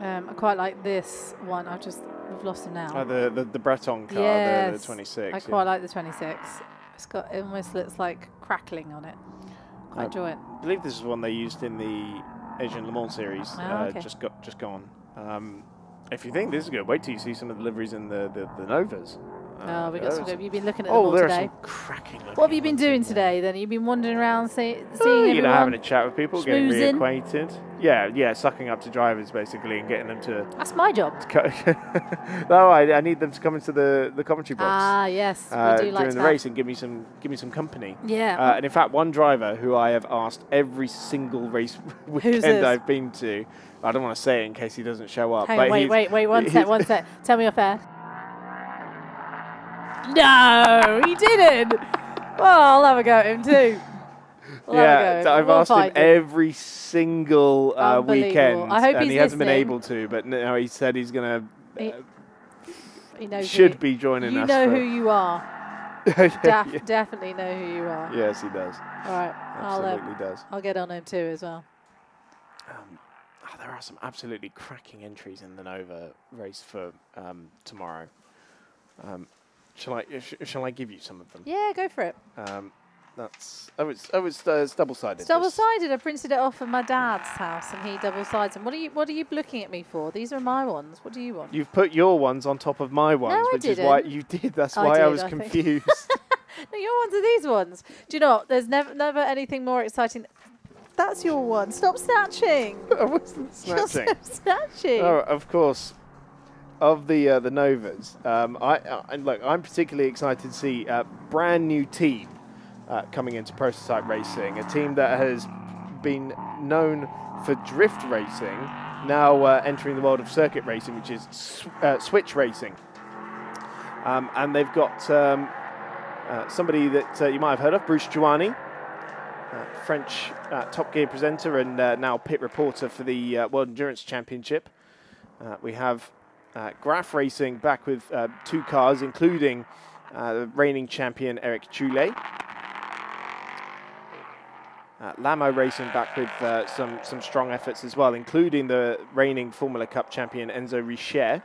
I quite like this one. We've lost him now. The Breton car, yes, the 26. I quite like the 26. It almost looks like crackling on it. Quite enjoy it. I believe this is one they used in the Asian Le Mans series. Okay. Just gone. If you think this is good, wait till you see some of the liveries in the Novas. Oh, we got some good. You've been looking at them all today. Oh, there are some cracking. What have you been doing today then? You've been wandering around, seeing you know, having a chat with people, getting schmoozing. reacquainted. Yeah, sucking up to drivers basically and getting them to. That's my job. No, I need them to come into the commentary box. Ah, yes, we do like during the that. race and give me some company. Yeah. And in fact, one driver who I have asked every single race weekend I've been to. I don't want to say it in case he doesn't show up. Hang on, wait, one sec. Tell me you're fair. No, he didn't. Well, I'll have a go at him too. I've asked him every single weekend, I hope and he's he hasn't been listening. able to. But no, he said he's going to. He knows should be joining us. You know who you are. Definitely know who you are. Yes, he does. All right, absolutely does. I'll get on him too as well. There are some absolutely cracking entries in the Nova race for tomorrow. Shall I give you some of them? Yeah, go for it. It's double-sided. It's double-sided. I printed it off at my dad's house, and he double-sides them. What are you looking at me for? These are my ones. What do you want? You've put your ones on top of my ones, which is why you did. That's why I was confused. No, your ones are these ones. Do you know what? There's never anything more exciting. That's your one. Stop snatching. I wasn't snatching. Stop snatching. Oh, of course. Of the Novas, look, I'm particularly excited to see a brand new team coming into prototype racing. A team that has been known for drift racing, now entering the world of circuit racing, which is switch racing. And they've got somebody that you might have heard of, Bruce Giuani, French Top Gear presenter and now pit reporter for the World Endurance Championship. We have Graf Racing back with 2 cars, including the reigning champion Eric Choulet. Lamo Racing back with some strong efforts as well, including the reigning Formula Cup champion Enzo Richer.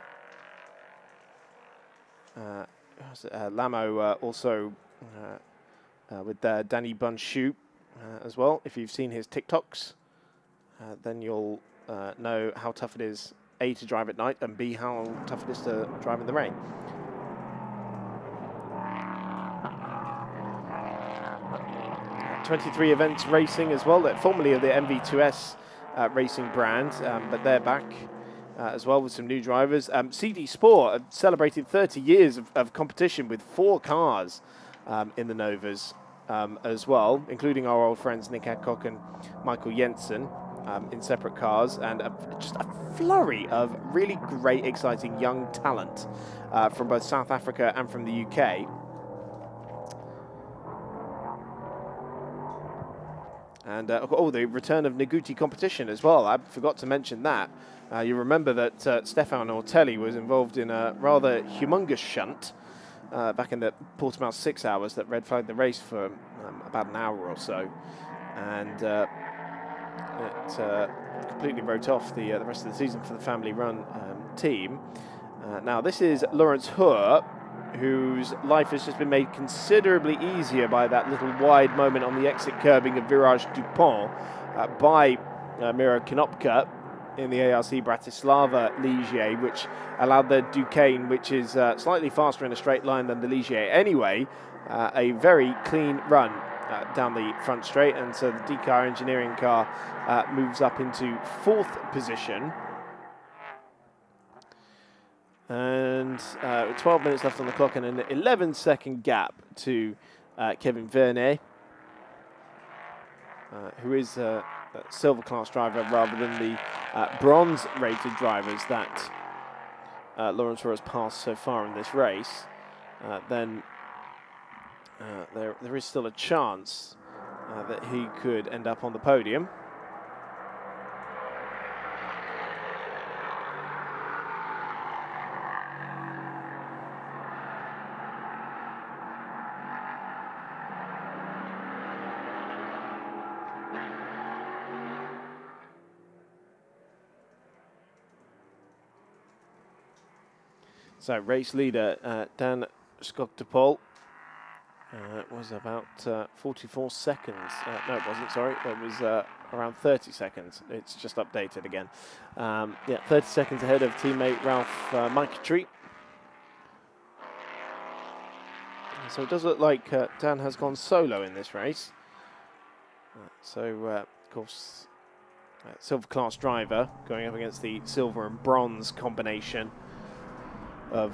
Lamo also with Danny Bunchou as well. If you've seen his TikToks, then you'll know how tough it is, A, to drive at night, and B, how tough it is to drive in the rain. Uh, 23 Events Racing as well, formerly of the MV2S racing brand, but they're back as well, with some new drivers. CD Sport celebrated 30 years of competition with 4 cars in the Novas as well, including our old friends Nick Adcock and Michael Jensen in separate cars, and just a flurry of really great, exciting young talent from both South Africa and from the UK. And the return of Nagoti competition as well. I forgot to mention that. You remember that Stéphane Ortelli was involved in a rather humongous shunt back in the Portimao 6 hours that red flagged the race for about an hour or so. And it completely wrote off the rest of the season for the family-run team. Now, this is Laurens Hoer, whose life has just been made considerably easier by that little wide moment on the exit curbing of Virage Dupont by Miro Konopka in the ARC Bratislava Ligier, which allowed the Duqueine, which is slightly faster in a straight line than the Ligier anyway, a very clean run down the front straight. And so the DCAR engineering car moves up into 4th position. And 12 minutes left on the clock and an 11-second gap to Kevin Vernet, who is a silver class driver rather than the bronze rated drivers that Laurens Hoer has passed so far in this race. Then there is still a chance that he could end up on the podium. So race leader Dan Skogtepol was about 44 seconds. No, it wasn't, sorry. It was around 30 seconds. It's just updated again. Yeah, 30 seconds ahead of teammate Ralph Micatry. So it does look like Dan has gone solo in this race. Of course, silver class driver going up against the silver and bronze combination of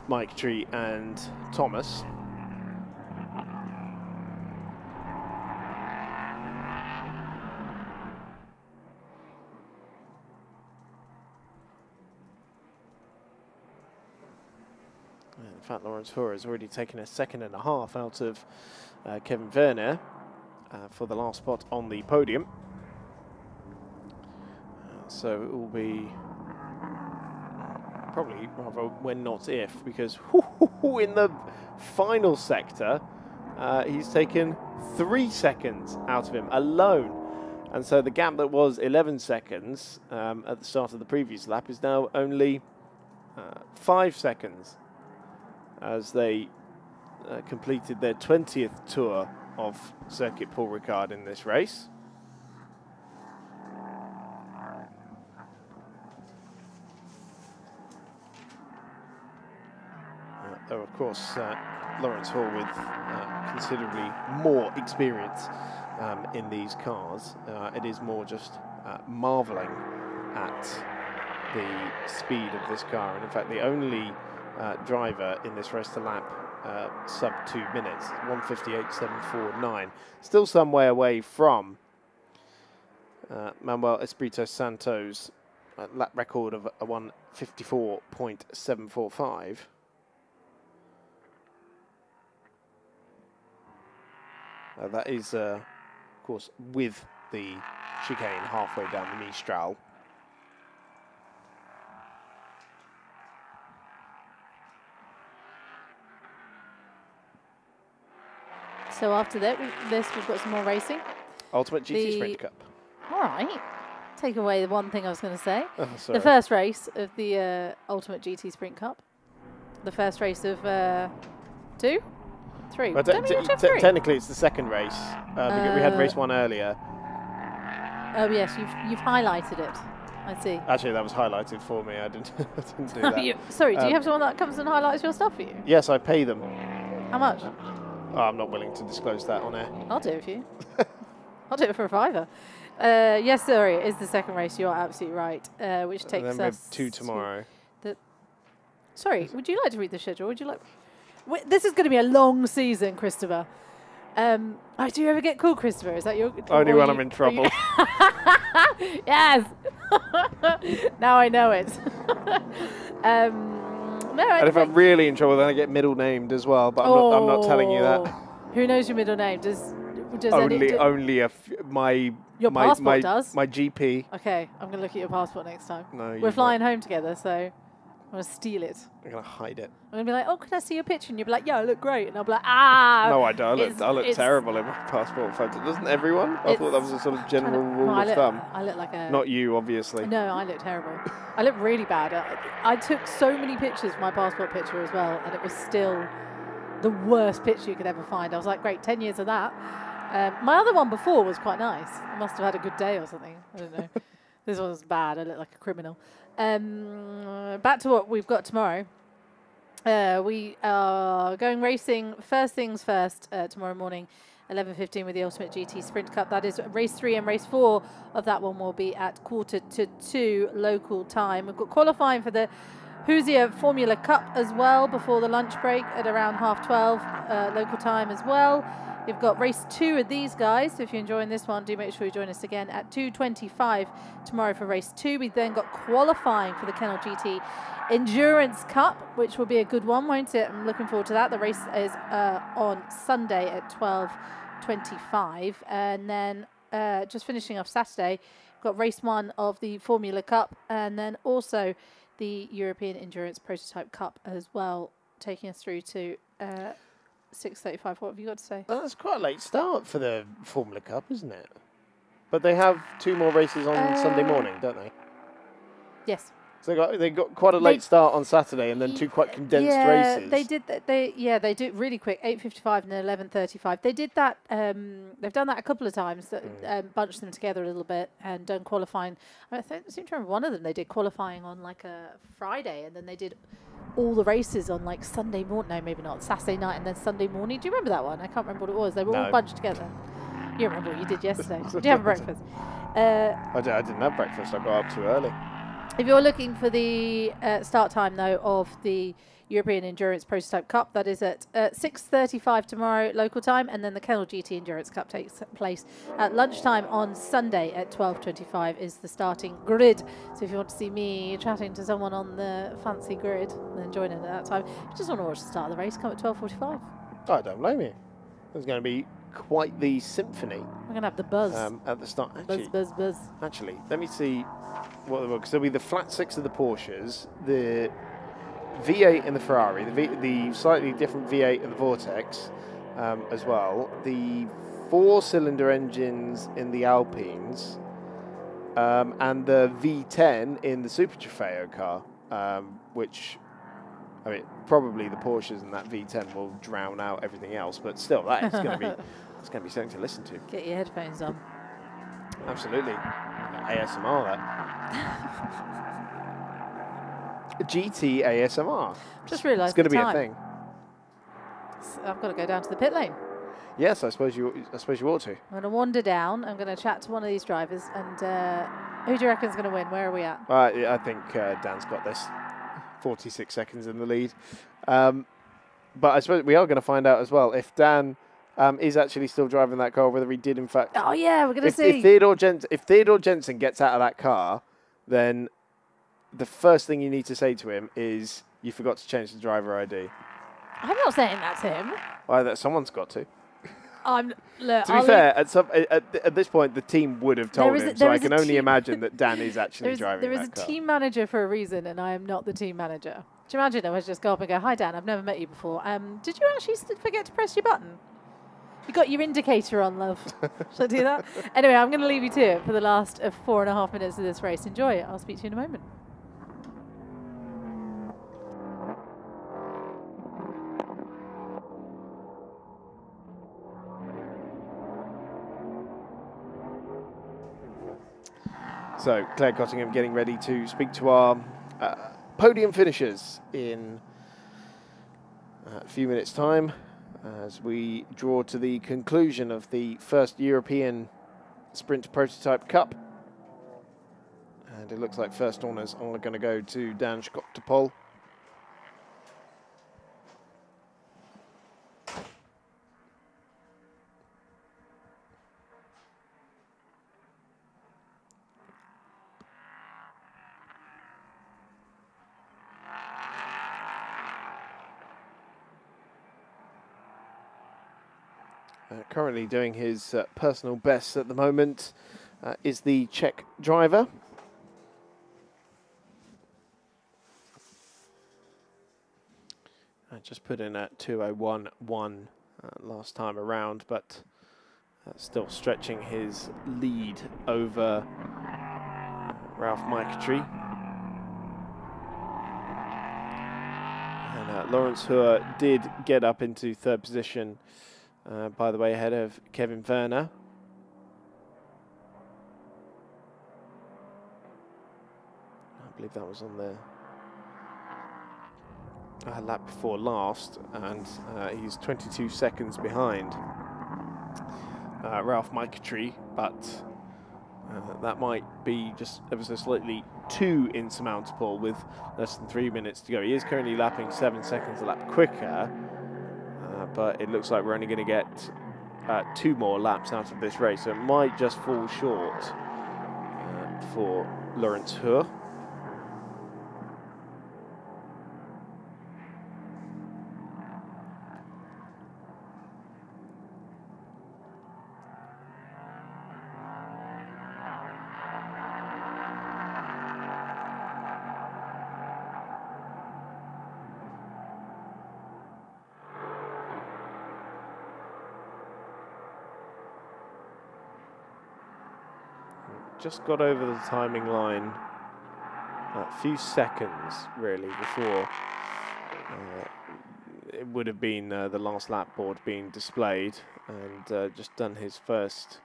Micatry and Thomas. In fact, Laurens Hoer has already taken a 1.5 seconds out of Kevin Vernet for the last spot on the podium. So it will be probably rather when not if, because in the final sector, he's taken 3 seconds out of him alone. And so the gap that was 11 seconds at the start of the previous lap is now only 5 seconds as they completed their 20th tour of Circuit Paul Ricard in this race. Though, of course, Laurens Hoer with considerably more experience in these cars, it is more just marvelling at the speed of this car. And in fact, the only driver in this race to lap sub 2 minutes, 1:58.749. Still some way away from Manuel Espirito Santo's lap record of a 1:54.745. That is, of course, with the chicane halfway down the Mistral. So after that, we've got some more racing. Ultimate GT Sprint Cup. All right. Take away the one thing I was going to say. Sorry. The first race of the Ultimate GT Sprint Cup. The first race of 2? 3. Well, technically, it's the second race. Because we had race 1 earlier. Oh yes, you've highlighted it. I see. Actually, that was highlighted for me. I didn't do that. Sorry, do you have someone that comes and highlights your stuff for you? Yes, I pay them. How much? Oh, I'm not willing to disclose that on air. I'll do it for you. I'll do it for a £5. Yes, sorry, it is the second race. You're absolutely right. Which takes and then we have us 2 tomorrow. Sorry, would you like to read the schedule? Would you like? This is going to be a long season, Christopher. Oh, do you ever get called Christopher? Is that your? Only when I'm in trouble. Yes. Now I know it. No, And if I'm really in trouble, then I get middle named as well. But I'm not telling you that. Who knows your middle name? Does Only your passport does? My GP. Okay, I'm going to look at your passport next time. No, we're flying home together, so I'm going to steal it. I'm going to hide it. I'm going to be like, oh, can I see your picture? And you'll be like, yeah, I look great. And I'll be like, ah. No, I don't. I look terrible in my passport photo. Doesn't everyone? I thought that was a sort of general rule of thumb. I look like a... Not you, obviously. No, I look terrible. I look really bad. I took so many pictures of my passport picture as well, and it was still the worst picture you could ever find. I was like, great, 10 years of that. My other one before was quite nice. I must have had a good day or something. I don't know. This one's bad. I look like a criminal. Back to what we've got tomorrow. We are going racing first things first tomorrow morning, 11:15 with the Ultimate GT Sprint Cup. That is race 3, and race 4 of that one will be at 1:45 local time. We've got qualifying for the Hoosier Formula Cup as well before the lunch break at around 12:30 local time as well. We've got race 2 of these guys, so if you're enjoying this one, do make sure you join us again at 2:25 tomorrow for race 2. We've then got qualifying for the Kennel GT Endurance Cup, which will be a good one, won't it? I'm looking forward to that. The race is on Sunday at 12:25. And then just finishing off Saturday, we've got race 1 of the Formula Cup, and then also the European Endurance Prototype Cup as well, taking us through to 6:35. What have you got to say? That's quite a late start for the Formula Cup, isn't it? But they have 2 more races on Sunday morning, don't they? Yes. So they got quite a late start on Saturday, and then 2 quite condensed races. They did. They do really quick. 8:55 and 11:35. They did that. They've done that a couple of times. That bunched them together a little bit and done qualifying. I seem to remember one of them. They did qualifying on like a Friday, and then they did all the races on like Sunday morning. No, maybe not. Saturday night and then Sunday morning. Do you remember that one? I can't remember what it was. They were all bunched together. You remember what you did yesterday? Did you have breakfast? I didn't have breakfast. I got up too early. If you're looking for the start time, though, of the European Endurance Prototype Cup, that is at 6:35 tomorrow local time, and then the Kennel GT Endurance Cup takes place at lunchtime on Sunday at 12:25 is the starting grid. So if you want to see me chatting to someone on the fancy grid, then join in at that time. If you just want to watch the start of the race, come at 12:45. I don't blame you. There's going to be quite the symphony. We're going to have the buzz. At the start. Actually, buzz. Actually, let me see what they will. Because there'll be the flat 6 of the Porsches, the V8 in the Ferrari, the slightly different V8 of the Vortex as well, the 4-cylinder engines in the Alpines, and the V10 in the Super Trofeo car, which, I mean, probably the Porsches and that V10 will drown out everything else, but still, that is going to be it's going to be something to listen to. Get your headphones on. Absolutely, ASMR that. GT ASMR. Just realised it's going to be a thing. I've got to go down to the pit lane. Yes, I suppose you ought to. I'm going to wander down. I'm going to chat to one of these drivers. And who do you reckon is going to win? Where are we at? I think Dan's got this. 46 seconds in the lead. But I suppose we are going to find out as well if Dan is actually still driving that car, whether he did in fact. Oh yeah, we're going to see. If Theodore Jensen gets out of that car, then the first thing you need to say to him is, you forgot to change the driver ID. I'm not saying that's him. Well, someone's got to. To be fair, at this point, the team would have told him, so I can only imagine that Dan is actually driving that car. There is a team manager for a reason, and I am not the team manager. Do you imagine I was just go up and go, hi, Dan, I've never met you before. Did you actually forget to press your button? You got your indicator on, love. Should I do that? Anyway, I'm going to leave you to it for the last 4.5 minutes of this race. Enjoy it. I'll speak to you in a moment. So, Claire Cottingham getting ready to speak to our podium finishers in a few minutes' time as we draw to the conclusion of the first European Sprint Prototype Cup. And it looks like first honours are going to go to Dan Schoptepol. Currently doing his personal best at the moment is the Czech driver. I just put in at 2:01.1 last time around, but still stretching his lead over Ralph Michetry. And Lawrence Hoare did get up into third position, by the way, ahead of Kevin Werner. I believe that was on the lap before last, and he's 22 seconds behind Ralph Michetry, but that might be just ever so slightly too insurmountable with less than 3 minutes to go. He is currently lapping 7 seconds a lap quicker, but it looks like we're only going to get 2 more laps out of this race, so it might just fall short for Lawrence Hoare. Just got over the timing line a few seconds really before it would have been the last lap board being displayed, and just done his first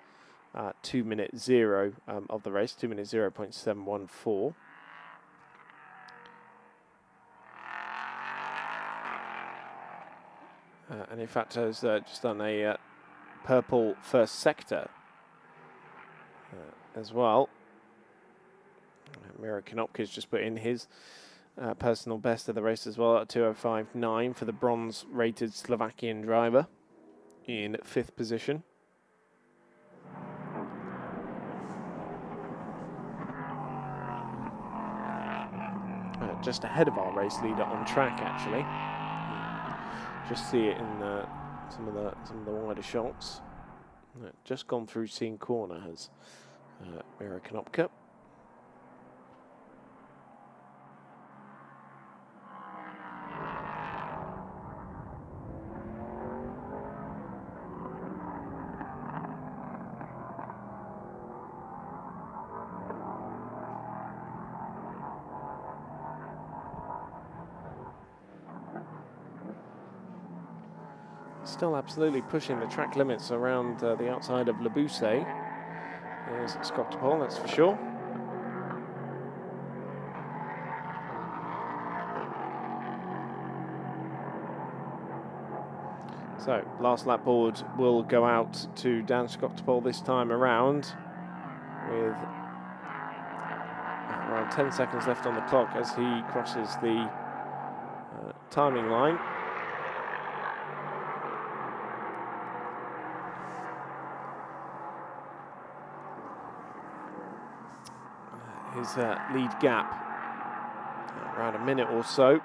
2-minute 0 of the race, 2-minute 0.714. And in fact has just done a purple first sector as well. Miro Konopka's just put in his personal best of the race as well at 2:05.9 for the bronze rated Slovakian driver in 5th position. Just ahead of our race leader on track, actually. Just see it in some of the wider shots. Just gone through Scene Corner has Miro Konopka. Still absolutely pushing the track limits around the outside of Le Bousset. There's Schoptepol, that's for sure. So, last lap board will go out to Dan Schoptepol this time around, with around 10 seconds left on the clock as he crosses the timing line. His lead gap around a minute or so.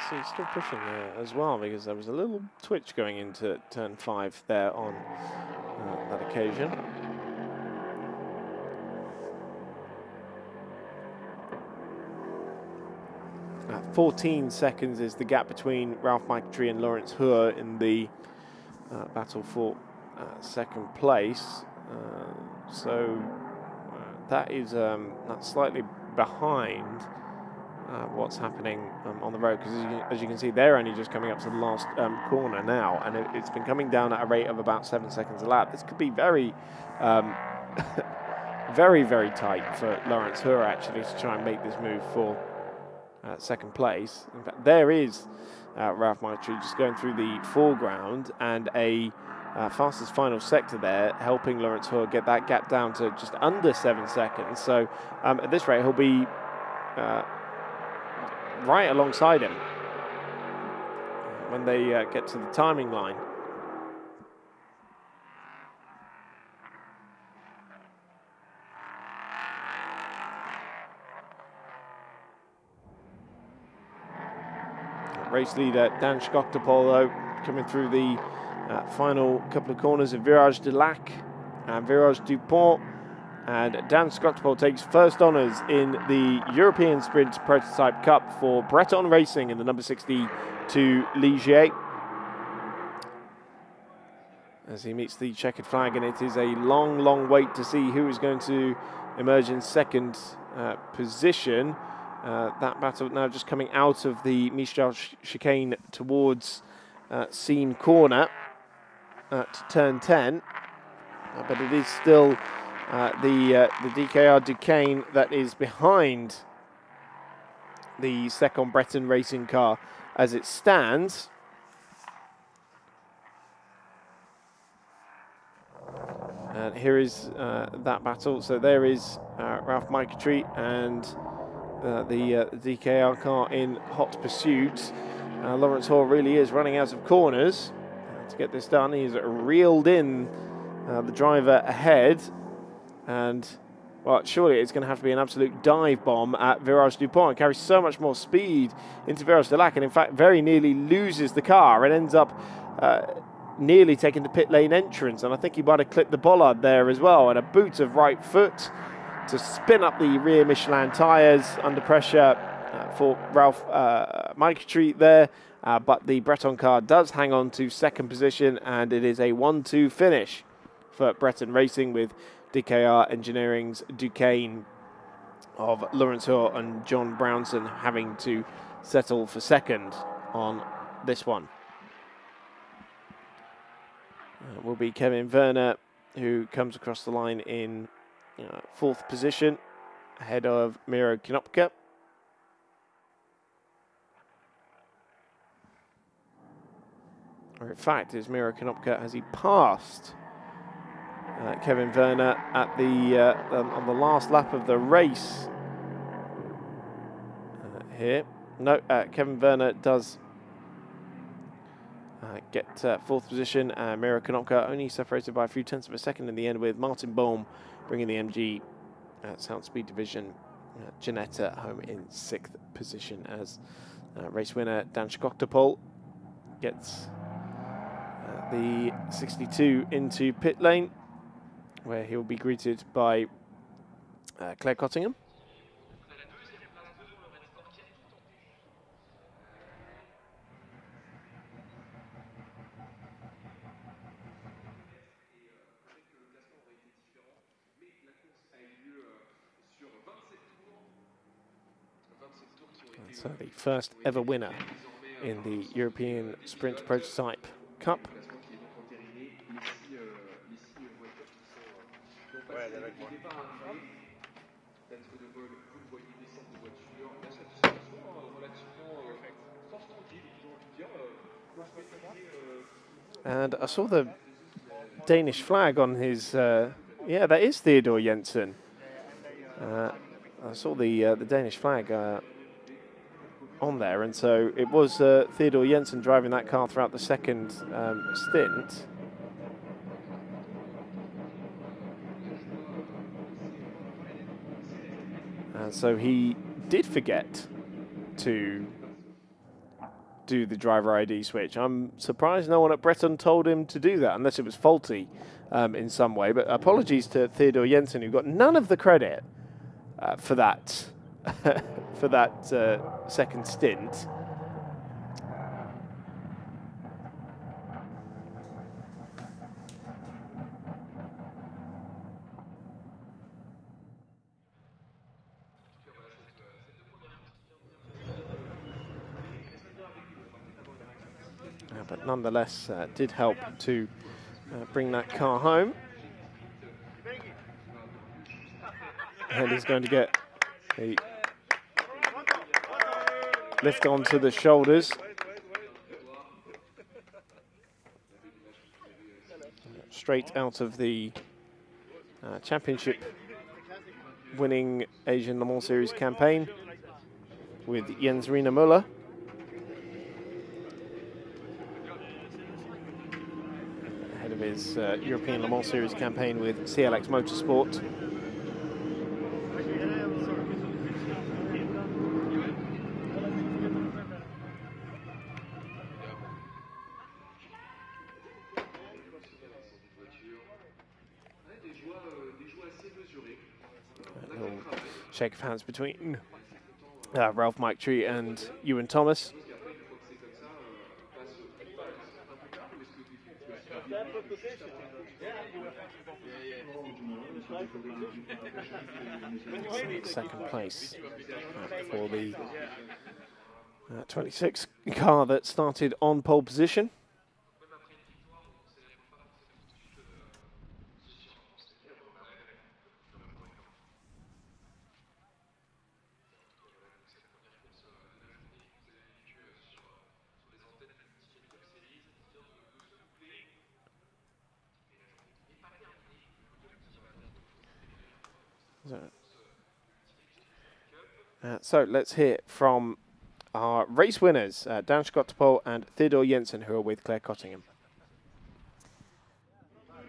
So he's still pushing there as well, because there was a little twitch going into turn 5 there on that occasion. 14 seconds is the gap between Ralph Michetry and Lawrence Hoare in the battle for second place. So that is that's slightly behind what's happening on the road, because as you can see, they're only just coming up to the last corner now, and it's been coming down at a rate of about 7 seconds a lap. This could be very, very, very tight for Lawrence Hura actually to try and make this move for second place. In fact, there is Ralph Maitri just going through the foreground, and a fastest final sector there, helping Lawrence Hura get that gap down to just under 7 seconds. So at this rate, he'll be right alongside him when they get to the timing line. Race leader Dan Schochtapol, though, coming through the final couple of corners of Virage de Lac and Virage du Pont. And Dan Schochtapol takes first honours in the European Sprint Prototype Cup for Breton Racing in the number 62 Ligier, as he meets the checkered flag, and it is a long, long wait to see who is going to emerge in second position. That battle now just coming out of the Michel chicane towards Seine Corner at turn 10, but it is still the DKR Duqueine that is behind the second Breton racing car as it stands. And here is that battle. So there is Ralph Maitri and the DKR car in hot pursuit. Lawrence Hura really is running out of corners to get this done. He's reeled in the driver ahead, and well, surely it's going to have to be an absolute dive bomb at Virage du Pont. It carries so much more speed into Virage de Lac, and in fact very nearly loses the car and ends up nearly taking the pit lane entrance, and I think he might have clipped the bollard there as well, and a boot of right foot to spin up the rear Michelin tyres under pressure for Ralph Maitri there, but the Breton car does hang on to second position, and it is a 1-2 finish for Breton Racing, with DKR Engineering's Duqueine of Lawrence Hura and John Brownson having to settle for second on this one. Will be Kevin Werner, who comes across the line in fourth position, ahead of Miro Knopka. Or in fact, is Miro Knopka, has he passed Kevin Werner at the on the last lap of the race here? No, Kevin Werner does get fourth position. Miro Knopka only separated by a few tenths of a second in the end, with Martin Bohm bringing the MG Sound Speed Division Ginetta home in sixth position, as race winner Dan Schochtapol gets the 62 into pit lane, where he'll be greeted by Claire Cottingham. So the first ever winner in the European Sprint Prototype Cup. And I saw the Danish flag on his, yeah, that is Theodor Jensen. I saw the Danish flag on there, and so it was Theodor Jensen driving that car throughout the second stint. And so he did forget to do the driver ID switch. I'm surprised no one at Breton told him to do that, unless it was faulty in some way. But apologies to Theodor Jensen, who got none of the credit for that for that second stint. but nonetheless did help to bring that car home. And he's going to get a lift onto the shoulders. Straight out of the championship winning Asian Le Mans Series campaign with Jens Rina Müller. Ahead of his European Le Mans Series campaign with CLX Motorsport. Shake of hands between Ralph Mictree and Ewan Thomas. Second place for the 26 car that started on pole position. So let's hear from our race winners, Dan Schotterpole and Theodore Jensen, who are with Claire Cottingham.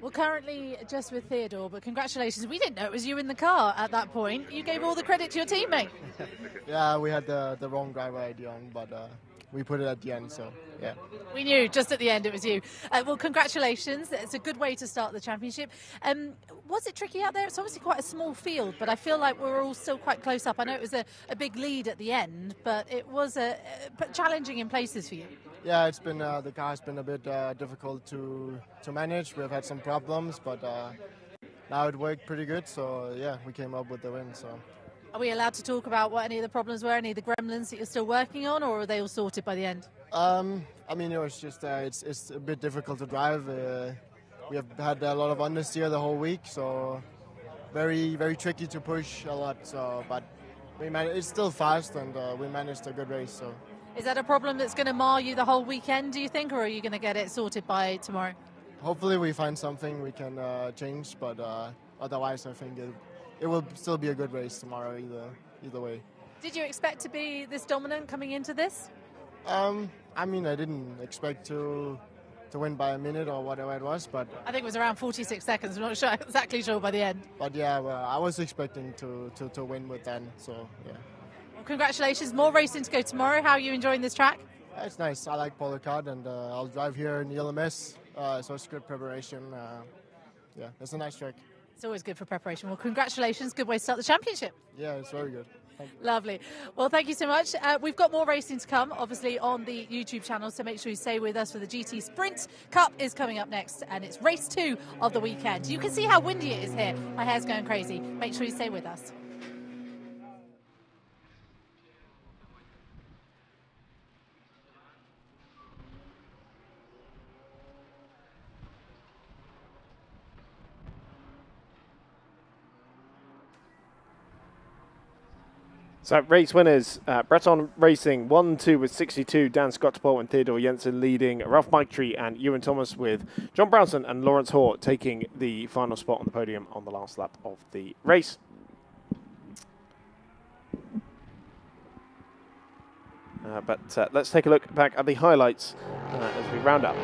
Well, currently just with Theodore, but congratulations. We didn't know it was you in the car at that point. You gave all the credit to your teammate. Yeah, we had the wrong driver early on, but we put it at the end, so yeah. We knew just at the end it was you. Well, congratulations. It's a good way to start the championship. Was it tricky out there? It's obviously quite a small field, but I feel like we're all still quite close up. I know it was a big lead at the end, but it was challenging in places for you. Yeah, it's been the car has been a bit difficult to manage. We've had some problems, but now it worked pretty good. So yeah, we came up with the win. So. Are we allowed to talk about what any of the problems were, any of the gremlins that you're still working on, or are they all sorted by the end? I mean, it was just it's a bit difficult to drive. We have had a lot of understeer the whole week, so very tricky to push a lot. So, but it's still fast, and we managed a good race. So. Is that a problem that's going to mar you the whole weekend, do you think, or are you going to get it sorted by tomorrow? Hopefully we find something we can change, but otherwise I think it will still be a good race tomorrow either way. Did you expect to be this dominant coming into this? I mean, I didn't expect to win by a minute or whatever it was, but I think it was around 46 seconds. I'm not exactly sure by the end. But yeah, well, I was expecting to win with then, so yeah. Well, congratulations. More racing to go tomorrow. How are you enjoying this track? It's nice. I like RICARD, and I'll drive here in the LMS, so it's good preparation. Yeah, it's a nice track. It's always good for preparation. Well, congratulations. Good way to start the championship. Yeah, it's very good. Lovely. Well, thank you so much. We've got more racing to come, obviously, on the YouTube channel, so make sure you stay with us for the GT Sprint Cup is coming up next, and it's race 2 of the weekend. You can see how windy it is here. My hair's going crazy. Make sure you stay with us. So race winners, Breton Racing 1-2 with 62, Dan Schotterpole and Theodore Jensen leading, Ralph Mictree and Ewan Thomas with John Brownson and Lawrence Hoare taking the final spot on the podium on the last lap of the race. But let's take a look back at the highlights as we round up.